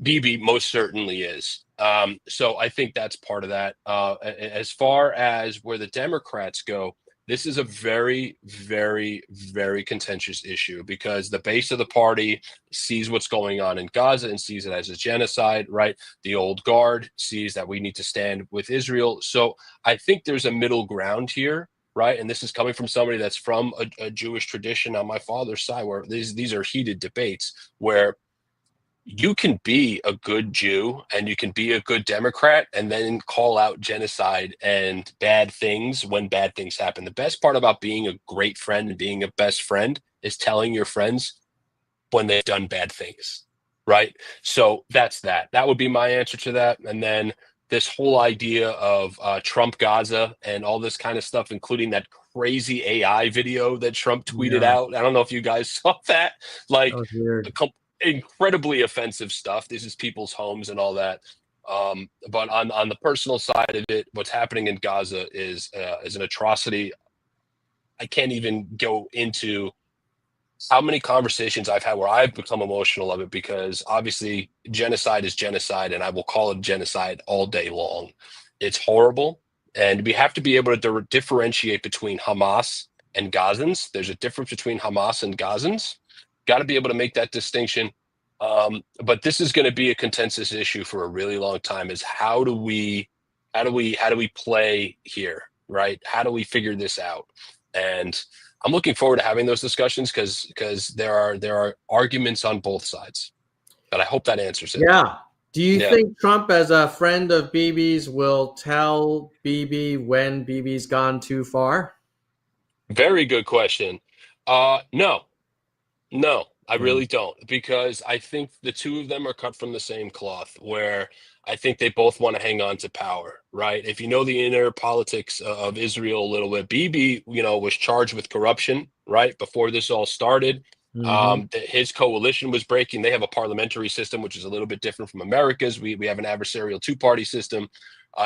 Bibi most certainly is. So I think that's part of that. As far as where the Democrats go, this is a very, very, very contentious issue because the base of the party sees what's going on in Gaza and sees it as a genocide, right? The old guard sees that we need to stand with Israel. So I think there's a middle ground here, right? And this is coming from somebody that's from a Jewish tradition on my father's side, where these are heated debates where you can be a good Jew and you can be a good Democrat and then call out genocide and bad things when bad things happen. The best part about being a great friend and being a best friend is telling your friends when they've done bad things, right? So that's that. That would be my answer to that. And then this whole idea of Trump Gaza and all this kind of stuff, including that crazy AI video that Trump tweeted Yeah, out. I don't know if you guys saw that. that Like, was weird. incredibly offensive stuff. This is people's homes and all that. But on the personal side of it, what's happening in Gaza is an atrocity. I can't even go into how many conversations I've had where I've become emotional of it, because obviously genocide is genocide, and I will call it genocide all day long. It's horrible, and we have to be able to differentiate between Hamas and Gazans. There's a difference between Hamas and Gazans. Got to be able to make that distinction. But this is going to be a contentious issue for a really long time. Is how do we play here, right? How do we figure this out? And I'm looking forward to having those discussions because there are arguments on both sides. But I hope that answers it. Yeah. Do you Yeah, think Trump, as a friend of Bibi's, will tell Bibi when Bibi's gone too far? very good question. No, no, I Yeah. really don't, because I think the two of them are cut from the same cloth, where I think they both want to hang on to power, right? If you know the inner politics of Israel a little bit, Bibi, was charged with corruption, right? Before this all started. Hmm. His coalition was breaking. They have a parliamentary system, which is a little bit different from America's. We have an adversarial two-party system.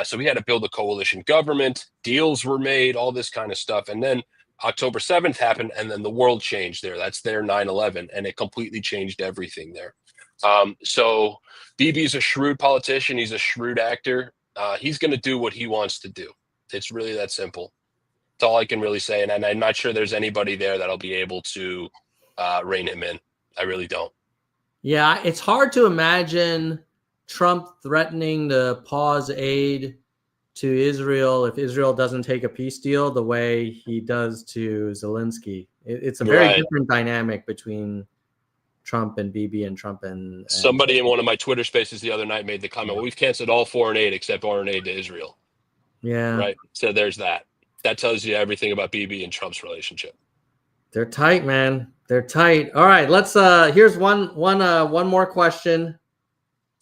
So we had to build a coalition government. Deals were made, all this kind of stuff. And then October 7th happened, and then the world changed there. That's their 9/11, and it completely changed everything there. So Bibi's a shrewd politician. He's a shrewd actor. He's going to do what he wants to do. It's really that simple. That's all I can really say. And I'm not sure there's anybody there that'll be able to rein him in. I really don't. Yeah, it's hard to imagine Trump threatening to pause aid to Israel if Israel doesn't take a peace deal the way he does to Zelensky. It's a very Right. different dynamic between Trump and Bibi and Trump and Somebody in one of my Twitter spaces the other night made the comment, well, we've canceled all foreign aid except foreign aid to Israel. yeah, Right. So there's that. That tells you everything about Bibi and Trump's relationship. they're tight, man. They're tight. All right, let's here's one more question.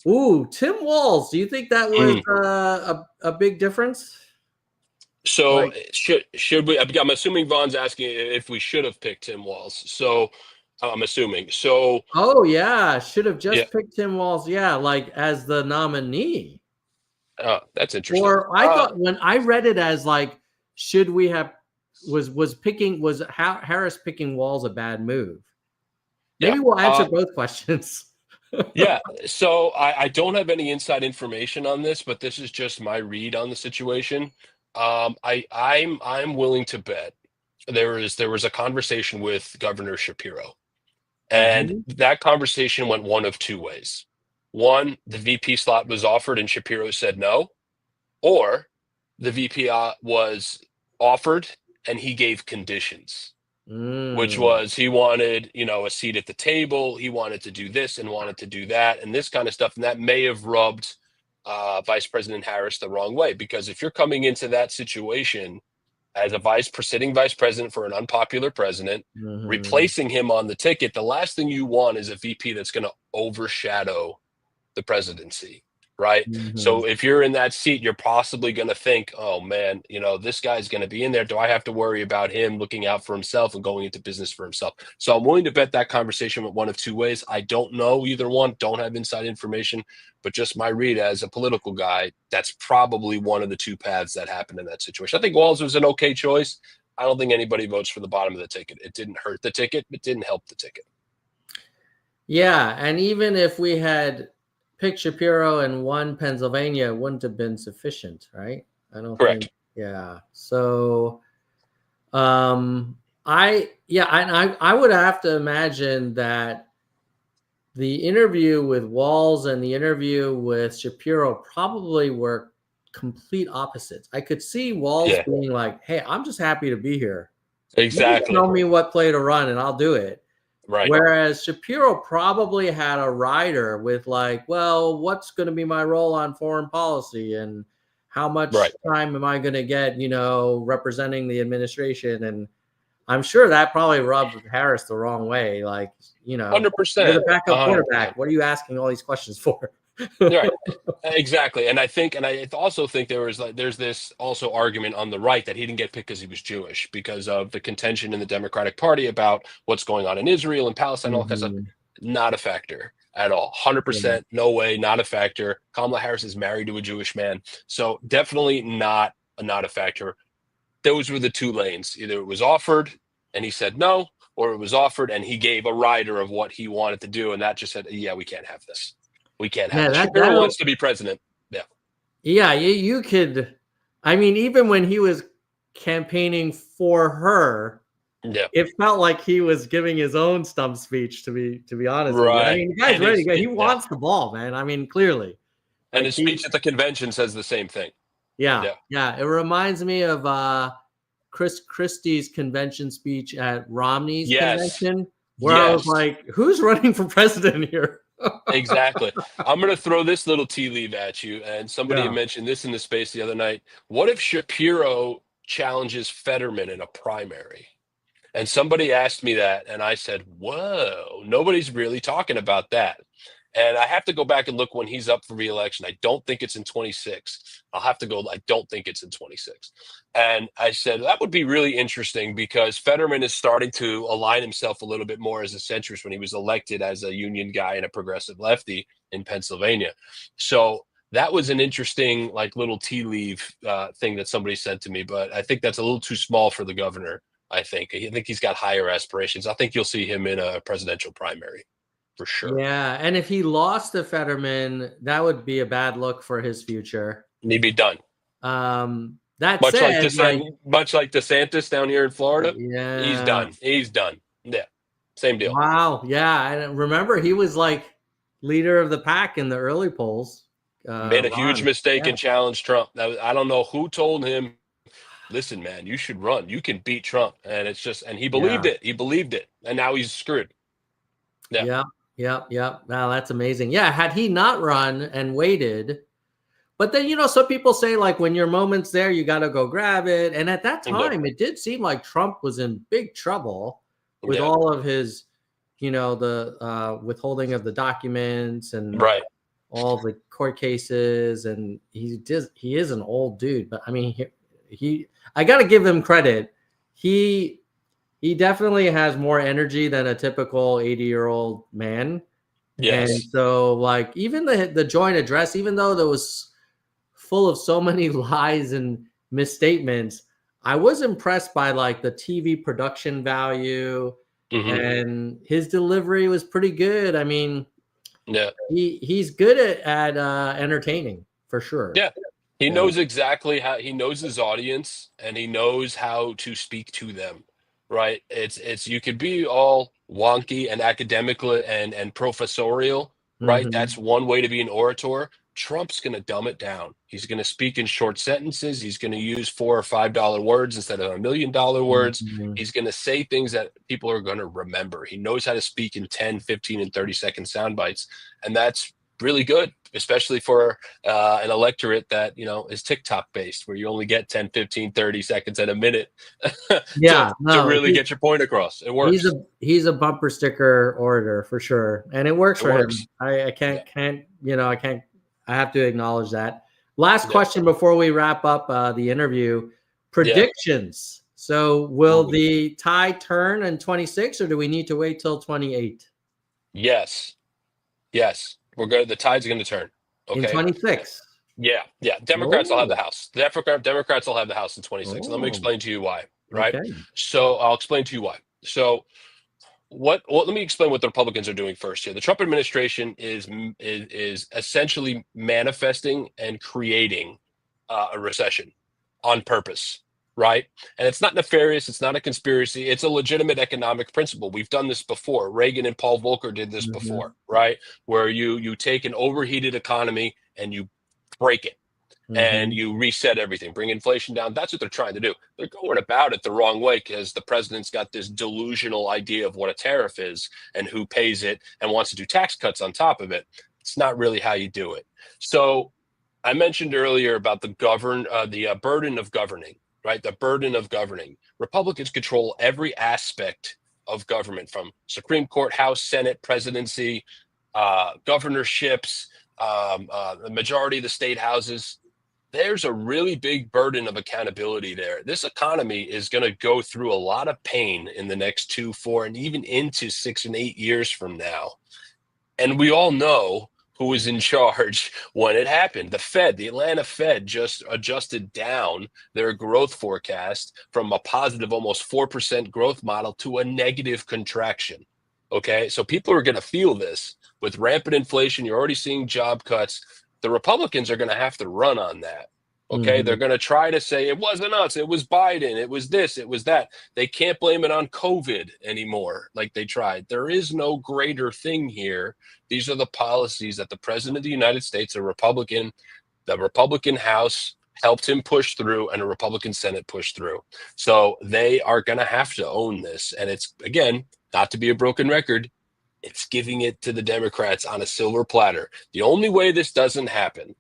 Ooh, Tim Walz. Do you think that was Mm. a big difference? So Like, should we? I'm assuming Vaughn's asking if we should have picked Tim Walz. So I'm assuming. So oh yeah, should have yeah, just picked Tim Walz. Yeah, like as the nominee. that's interesting. Or I thought when I read it as like, should we have was Harris picking Walls a bad move? Yeah. Maybe we'll answer both questions. Yeah. So I don't have any inside information on this, but this is just my read on the situation. I'm willing to bet there was a conversation with Governor Shapiro. And Mhm. that conversation went one of two ways. One, the VP slot was offered and Shapiro said no, or the VP was offered and he gave conditions, which Mm. was he wanted, a seat at the table. He wanted to do this and wanted to do that and this kind of stuff. And that may have rubbed Vice President Harris the wrong way, because if you're coming into that situation as a sitting vice president for an unpopular president, Mhm. replacing him on the ticket, the last thing you want is a VP that's going to overshadow the presidency. right? Mm-hmm. So if you're in that seat, you're possibly going to think, oh man, this guy's going to be in there. Do I have to worry about him looking out for himself and going into business for himself? So I'm willing to bet that conversation went one of two ways. I don't know either one, don't have inside information, but just my read as a political guy, that's probably one of the two paths that happened in that situation. I think Walz was an okay choice. I don't think anybody votes for the bottom of the ticket. It didn't hurt the ticket. It didn't help the ticket. Yeah, and even if we had picked Shapiro and won Pennsylvania, it wouldn't have been sufficient, right? I don't Correct. think. Yeah. So, I would have to imagine that the interview with Walz and the interview with Shapiro probably were complete opposites. I could see Walz being like, "Hey, I'm just happy to be here. Exactly. Tell me what play to run, and I'll do it." Right. Whereas Shapiro probably had a rider with like, well, what's going to be my role on foreign policy and how much time am I going to get, representing the administration? And I'm sure that probably rubbed Harris the wrong way. Like, 100%. You're the backup quarterback. What are you asking all these questions for? Right. Exactly. And I also think there's this also argument on the right that he didn't get picked because he was Jewish, because of the contention in the Democratic Party about what's going on in Israel and Palestine, all that kind of stuff. Not a factor at all. 100%, no way, not a factor. Kamala Harris is married to a Jewish man. So definitely not a factor. Those were the two lanes. Either it was offered and he said no, or it was offered and he gave a rider of what he wanted to do. And that just said, yeah, we can't have this. We can't have this. Shapiro wants to be president. Yeah. Yeah, you could. I mean, even when he was campaigning for her, it felt like he was giving his own stump speech. To be honest, with you. I mean, the guy's ready to go. He wants the ball, man. I mean, clearly. And his speech at the convention says the same thing. Yeah. It reminds me of Chris Christie's convention speech at Romney's convention, where I was like, "Who's running for president here?" Exactly. I'm going to throw this little tea leaf at you. And somebody mentioned this in the space the other night. What if Shapiro challenges Fetterman in a primary? And somebody asked me that, and I said, whoa, nobody's really talking about that. And I have to go back and look when he's up for re-election. I don't think it's in 26. I don't think it's in 26. And I said, that would be really interesting, because Fetterman is starting to align himself a little bit more as a centrist when he was elected as a union guy and a progressive lefty in Pennsylvania. So that was an interesting, little tea leaf thing that somebody sent to me. But I think that's a little too small for the governor. I think he's got higher aspirations. I think you'll see him in a presidential primary. For sure. Yeah, and if he lost to Fetterman, that would be a bad look for his future. And he'd be done. That much said, much like DeSantis down here in Florida. Yeah, he's done. He's done. Yeah, same deal. Wow. Yeah, and remember, he was like leader of the pack in the early polls. Made a huge mistake and challenged Trump. I don't know who told him, listen, man, you should run. You can beat Trump. And it's just, and he believed it. He believed it. And now he's screwed. Yeah. Yep. Wow, that's amazing. Yeah, had he not run and waited, but then, some people say, like, when your moment's there, you got to go grab it. And at that time, it did seem like Trump was in big trouble with all of his, the withholding of the documents and all the court cases. And he is an old dude, but I mean, I got to give him credit. He definitely has more energy than a typical 80-year-old man. Yes. And so, even the joint address, even though there was full of so many lies and misstatements, I was impressed by the TV production value, and his delivery was pretty good. I mean, he's good at entertaining, for sure. Yeah. He knows exactly he knows his audience, and he knows how to speak to them. Right. It's you could be all wonky and academical and professorial. Right. That's one way to be an orator. Trump's going to dumb it down. He's going to speak in short sentences. He's going to use $4 or $5 words instead of $1 million words. He's going to say things that people are going to remember. He knows how to speak in 10, 15, and 30-second sound bites. And that's really good, especially for an electorate that, is TikTok based, where you only get 10, 15, 30 seconds and a minute to really get your point across. It works. He's a bumper sticker orator for sure. And it works for him. I can't I have to acknowledge that. Last Yeah. question before we wrap up the interview. Predictions. So will the tide turn in 26, or do we need to wait till 28? Yes. The tide's going to turn. In Okay. 26. Yeah. Democrats will have the House. Democrats will have the House in 26. Let me explain to you why. Right. Okay. So I'll explain to you why. So let me explain what the Republicans are doing first here. The Trump administration is essentially manifesting and creating a recession on purpose, right? And it's not nefarious. It's not a conspiracy. It's a legitimate economic principle. We've done this before. Reagan and Paul Volcker did this before, right? Where you take an overheated economy and you break it. And you reset everything, bring inflation down. That's what they're trying to do. They're going about it the wrong way because the president's got this delusional idea of what a tariff is and who pays it and wants to do tax cuts on top of it. It's not really how you do it. So I mentioned earlier about the burden of governing, right? The burden of governing. Republicans control every aspect of government, from Supreme Court, House, Senate, presidency, governorships, the majority of the state houses. There's a really big burden of accountability there. This economy is going to go through a lot of pain in the next 2, 4, and even into 6 and 8 years from now. And we all know who was in charge when it happened. The Fed, the Atlanta Fed, just adjusted down their growth forecast from a positive almost 4% growth model to a negative contraction. Okay, so people are going to feel this with rampant inflation. You're already seeing job cuts. The Republicans are going to have to run on that. Okay, they're going to try to say it wasn't us, it was Biden, it was this, it was that. They can't blame it on COVID anymore like they tried. There is no greater thing here. These are the policies that the president of the United States, a Republican, the Republican House helped him push through, and a Republican Senate pushed through. So they are going to have to own this. And it's, again, not to be a broken record, it's giving it to the Democrats on a silver platter. The only way this doesn't happen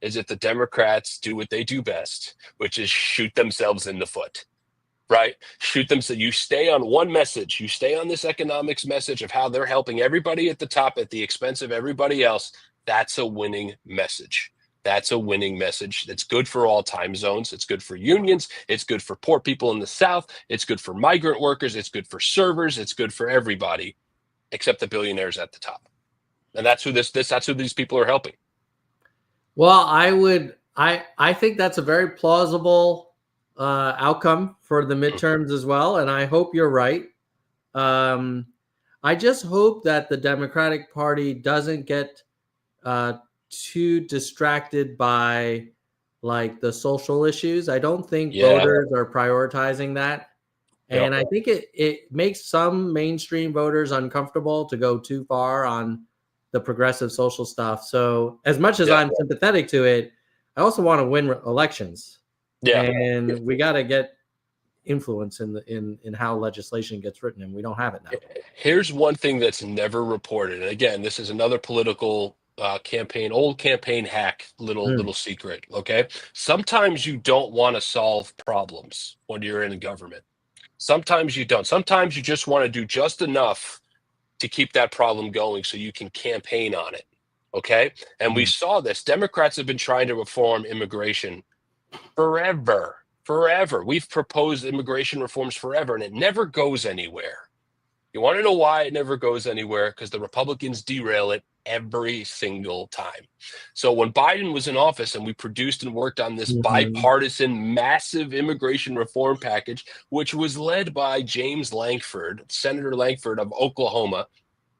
is if the Democrats do what they do best, which is shoot themselves in the foot, right? Shoot them. So you stay on one message. You stay on this economics message of how they're helping everybody at the top at the expense of everybody else. That's a winning message. That's a winning message. It's good for all time zones. It's good for unions. It's good for poor people in the South. It's good for migrant workers. It's good for servers. It's good for everybody, except the billionaires at the top. And that's who that's who these people are helping. Well, I think that's a very plausible outcome for the midterms as well, and I hope you're right. I just hope that the Democratic Party doesn't get too distracted by like the social issues. I don't think voters are prioritizing that. And I think it makes some mainstream voters uncomfortable to go too far on the progressive social stuff. So as much as I'm sympathetic to it, I also want to win elections. And we got to get influence in how legislation gets written, and we don't have it now. Here's one thing that's never reported. And again, this is another political old campaign hack, little secret. Okay. Sometimes you don't want to solve problems when you're in government. Sometimes you don't. Sometimes you just want to do just enough to keep that problem going so you can campaign on it. Okay. And we saw this. Democrats have been trying to reform immigration forever. We've proposed immigration reforms forever, and it never goes anywhere. You want to know why it never goes anywhere? Because the Republicans derail it every single time. So when Biden was in office and we produced and worked on this bipartisan massive immigration reform package, which was led by James Lankford, Senator Lankford of Oklahoma,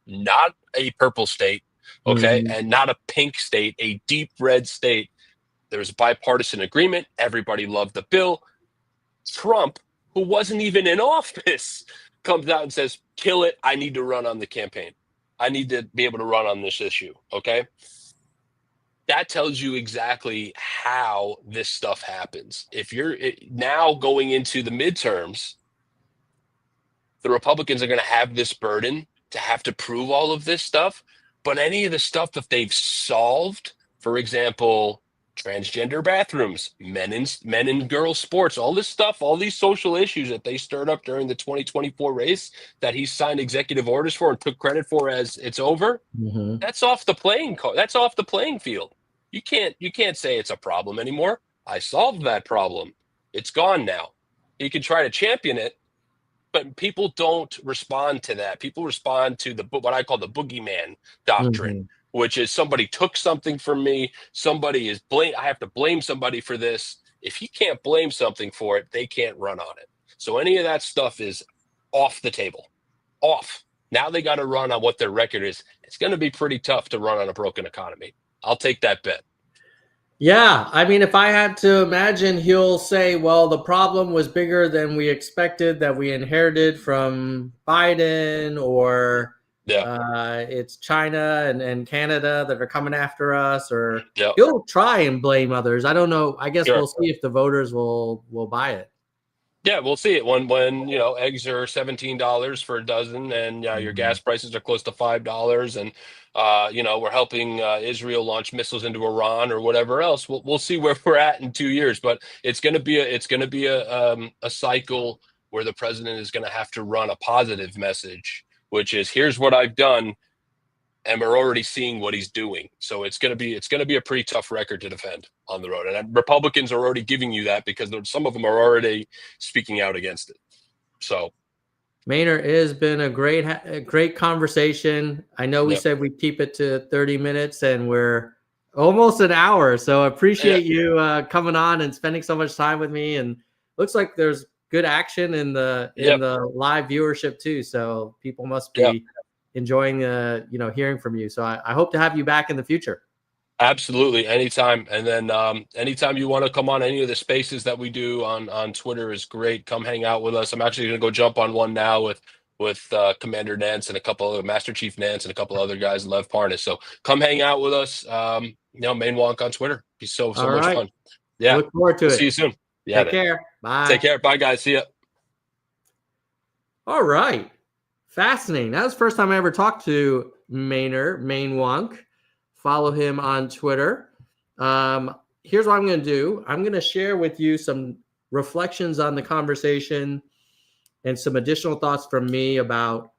not a purple state, okay, and not a pink state, a deep red state. There was a bipartisan agreement. Everybody loved the bill. Trump, who wasn't even in office, comes out and says, kill it. I need to run on the campaign. I need to be able to run on this issue. Okay. That tells you exactly how this stuff happens. If you're now going into the midterms, the Republicans are going to have this burden to have to prove all of this stuff. But any of the stuff that they've solved, for example, transgender bathrooms, men and girls sports, all this stuff, all these social issues that they stirred up during the 2024 race that he signed executive orders for and took credit for as it's over, that's off the playing field. You can't say it's a problem anymore. I solved that problem. It's gone now. You can try to champion it, but people don't respond to that. People respond to what I call the boogeyman doctrine, which is somebody took something from me. Somebody is blame. I have to blame somebody for this. If you can't blame something for it, they can't run on it. So any of that stuff is off the table. Off. Now they got to run on what their record is. It's going to be pretty tough to run on a broken economy. I'll take that bet. Yeah, I mean, if I had to imagine, he'll say, well, the problem was bigger than we expected that we inherited from Biden, or it's China and Canada that are coming after us, or he'll try and blame others. I don't know. I guess we'll see if the voters will buy it. Yeah, we'll see it when eggs are $17 for a dozen, and your gas prices are close to $5, and we're helping Israel launch missiles into Iran or whatever else. We'll see where we're at in 2 years, but it's going to be a cycle where the president is going to have to run a positive message, which is, here's what I've done, and we're already seeing what he's doing. So it's going to be a pretty tough record to defend on the road. And Republicans are already giving you that, because some of them are already speaking out against it. So, Maynard, it has been a great conversation. I know we said we'd keep it to 30 minutes, and we're almost an hour. So I appreciate you coming on and spending so much time with me. And looks like there's good action in the live viewership too. So people must be enjoying hearing from you. So I hope to have you back in the future. Absolutely, anytime. And then anytime you want to come on any of the spaces that we do on Twitter is great. Come hang out with us. I'm actually going to go jump on one now with Commander Nance and a couple of Master Chief Nance and a couple other guys, Lev Parnas. So come hang out with us. Maine Wonk on Twitter. Be so much fun. Yeah, look forward to it. See you soon. Yeah, take care. Bye. Take care. Bye, guys. See ya. All right. Fascinating. That was the first time I ever talked to Maine Wonk. Follow him on Twitter. Here's what I'm going to do. I'm going to share with you some reflections on the conversation and some additional thoughts from me about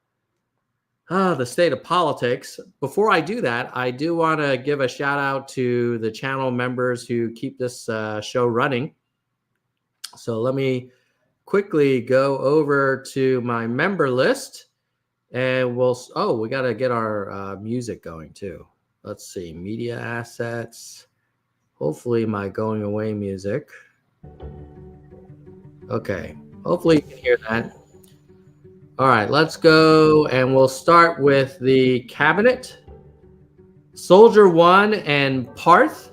the state of politics. Before I do that, I do want to give a shout out to the channel members who keep this show running. So let me quickly go over to my member list, and we got to get our music going too. Let's see, media assets. Hopefully my going away music. Okay, hopefully you can hear that. All right, let's go, and we'll start with the cabinet. Soldier One and Parth,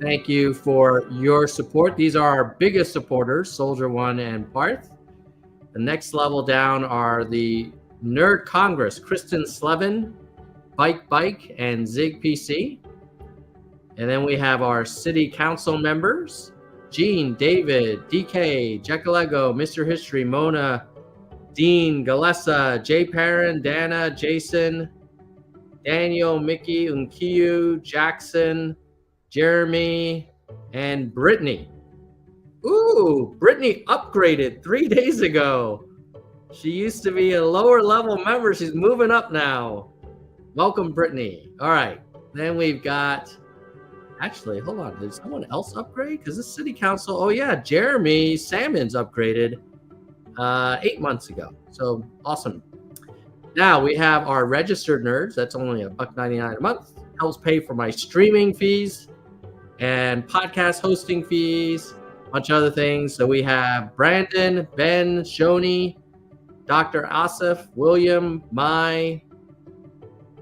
thank you for your support. These are our biggest supporters, Soldier One and Parth. The next level down are the Nerd Congress, Kristen Slevin, Bike, and Zig PC. And then we have our city council members, Gene, David, DK, Jekalego, Mr. History, Mona, Dean, Galessa, Jay Perrin, Dana, Jason, Daniel, Mickey, Unkiyu, Jackson, Jeremy, and Brittany. Ooh, Brittany upgraded 3 days ago. She used to be a lower level member. She's moving up now. Welcome, Brittany. All right. Then we've got, actually, hold on. Did someone else upgrade? Because this city council, oh yeah, Jeremy Salmons upgraded 8 months ago. So awesome. Now we have our registered nerds. That's only $1.99 a month. Helps pay for my streaming fees and podcast hosting fees, a bunch of other things. So we have Brandon, Ben, Shoni, Dr. Asif, William, Mai,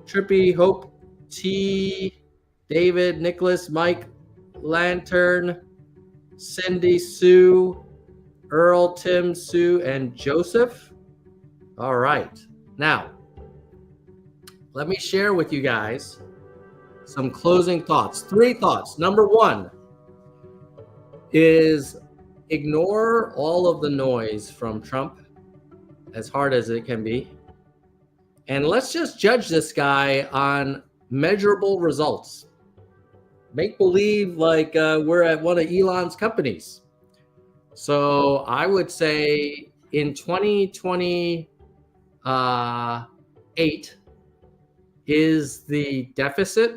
Trippy, Hope, T, David, Nicholas, Mike, Lantern, Cindy, Sue, Earl, Tim, Sue, and Joseph. All right. Now, let me share with you guys some closing thoughts. 3 thoughts. Number 1 is ignore all of the noise from Trump, as hard as it can be. And let's just judge this guy on measurable results. Make believe like we're at one of Elon's companies. So I would say in 2028, is the deficit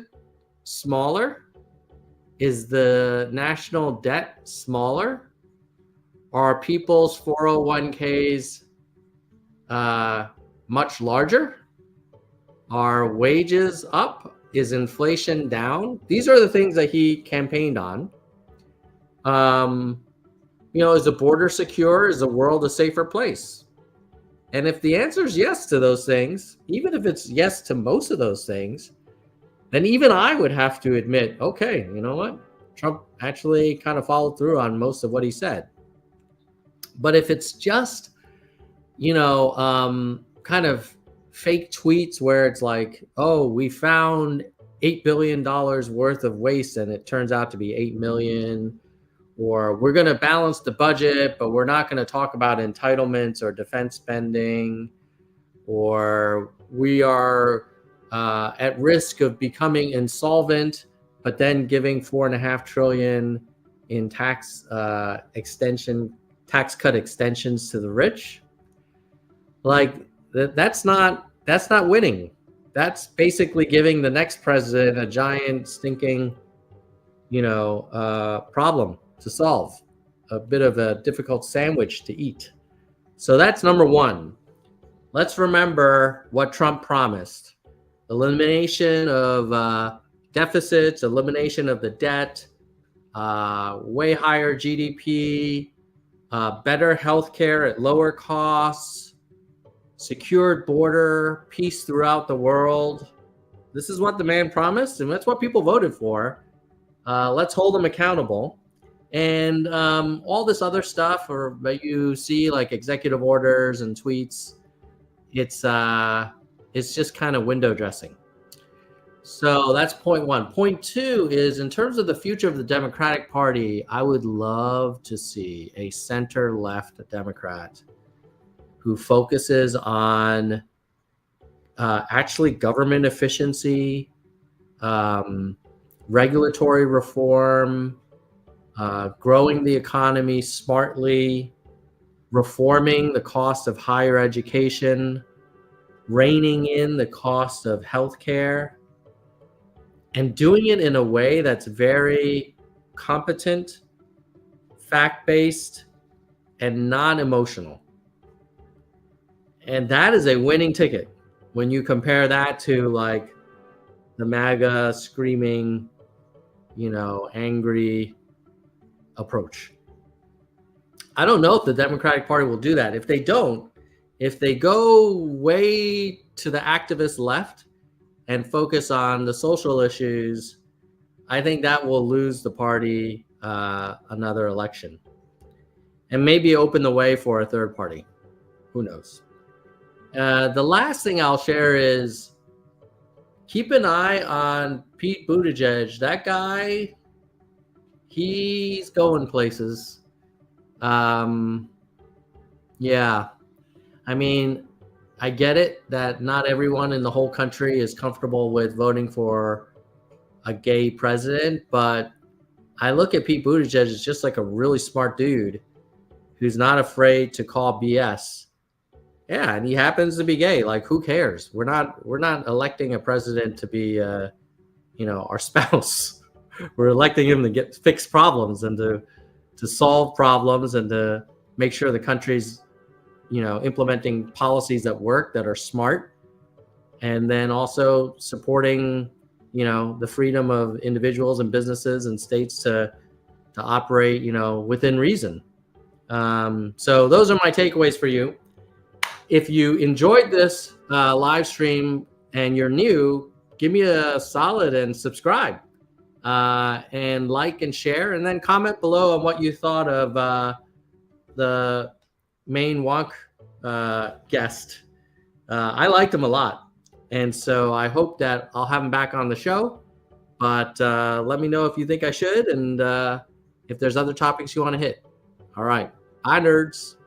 smaller Is the national debt smaller? Are people's 401ks much larger? Are wages up? Is inflation down? These are the things that he campaigned on. Is the border secure? Is the world a safer place? And if the answer is yes to those things, even if it's yes to most of those things, then even I would have to admit, okay, you know what? Trump actually kind of followed through on most of what he said. But if it's just, kind of fake tweets where it's like, oh, we found $8 billion worth of waste and it turns out to be 8 million, or we're going to balance the budget, but we're not going to talk about entitlements or defense spending, or we are at risk of becoming insolvent, but then giving $4.5 trillion in tax cut extensions to the rich. Like that's not winning. That's basically giving the next president a giant stinking, problem to solve, a bit of a difficult sandwich to eat. So that's number one. Let's remember what Trump promised: elimination of deficits, elimination of the debt, way higher GDP, better healthcare at lower costs, secured border, peace throughout the world. This is what the man promised, and that's what people voted for. Let's hold him accountable. And all this other stuff, or that you see like executive orders and tweets, it's just kind of window dressing. So that's point one. Point two is, in terms of the future of the Democratic Party, I would love to see a center-left Democrat who focuses on actually government efficiency, regulatory reform, growing the economy smartly, reforming the cost of higher education, reining in the cost of healthcare, and doing it in a way that's very competent, fact-based, and non-emotional. And that is a winning ticket when you compare that to like the MAGA screaming, angry approach. I don't know if the Democratic Party will do that. If they don't, if they go way to the activist left and focus on the social issues, I think that will lose the party another election and maybe open the way for a third party. Who knows? The last thing I'll share is keep an eye on Pete Buttigieg. That guy, he's going places. Yeah. I mean, I get it that not everyone in the whole country is comfortable with voting for a gay president, but I look at Pete Buttigieg as just like a really smart dude who's not afraid to call BS. Yeah, and he happens to be gay. Like, who cares? We're not electing a president to be our spouse. We're electing him to fix problems and to solve problems and to make sure the country's implementing policies that work, that are smart, and then also supporting the freedom of individuals and businesses and states to operate within reason. So those are my takeaways for you. If you enjoyed this live stream and you're new, give me a solid and subscribe, and like and share, and then comment below on what you thought of the Maine Wonk guest. I liked him a lot, and so I hope that I'll have him back on the show. But let me know if you think I should, and if there's other topics you want to hit. All right. Bye, nerds.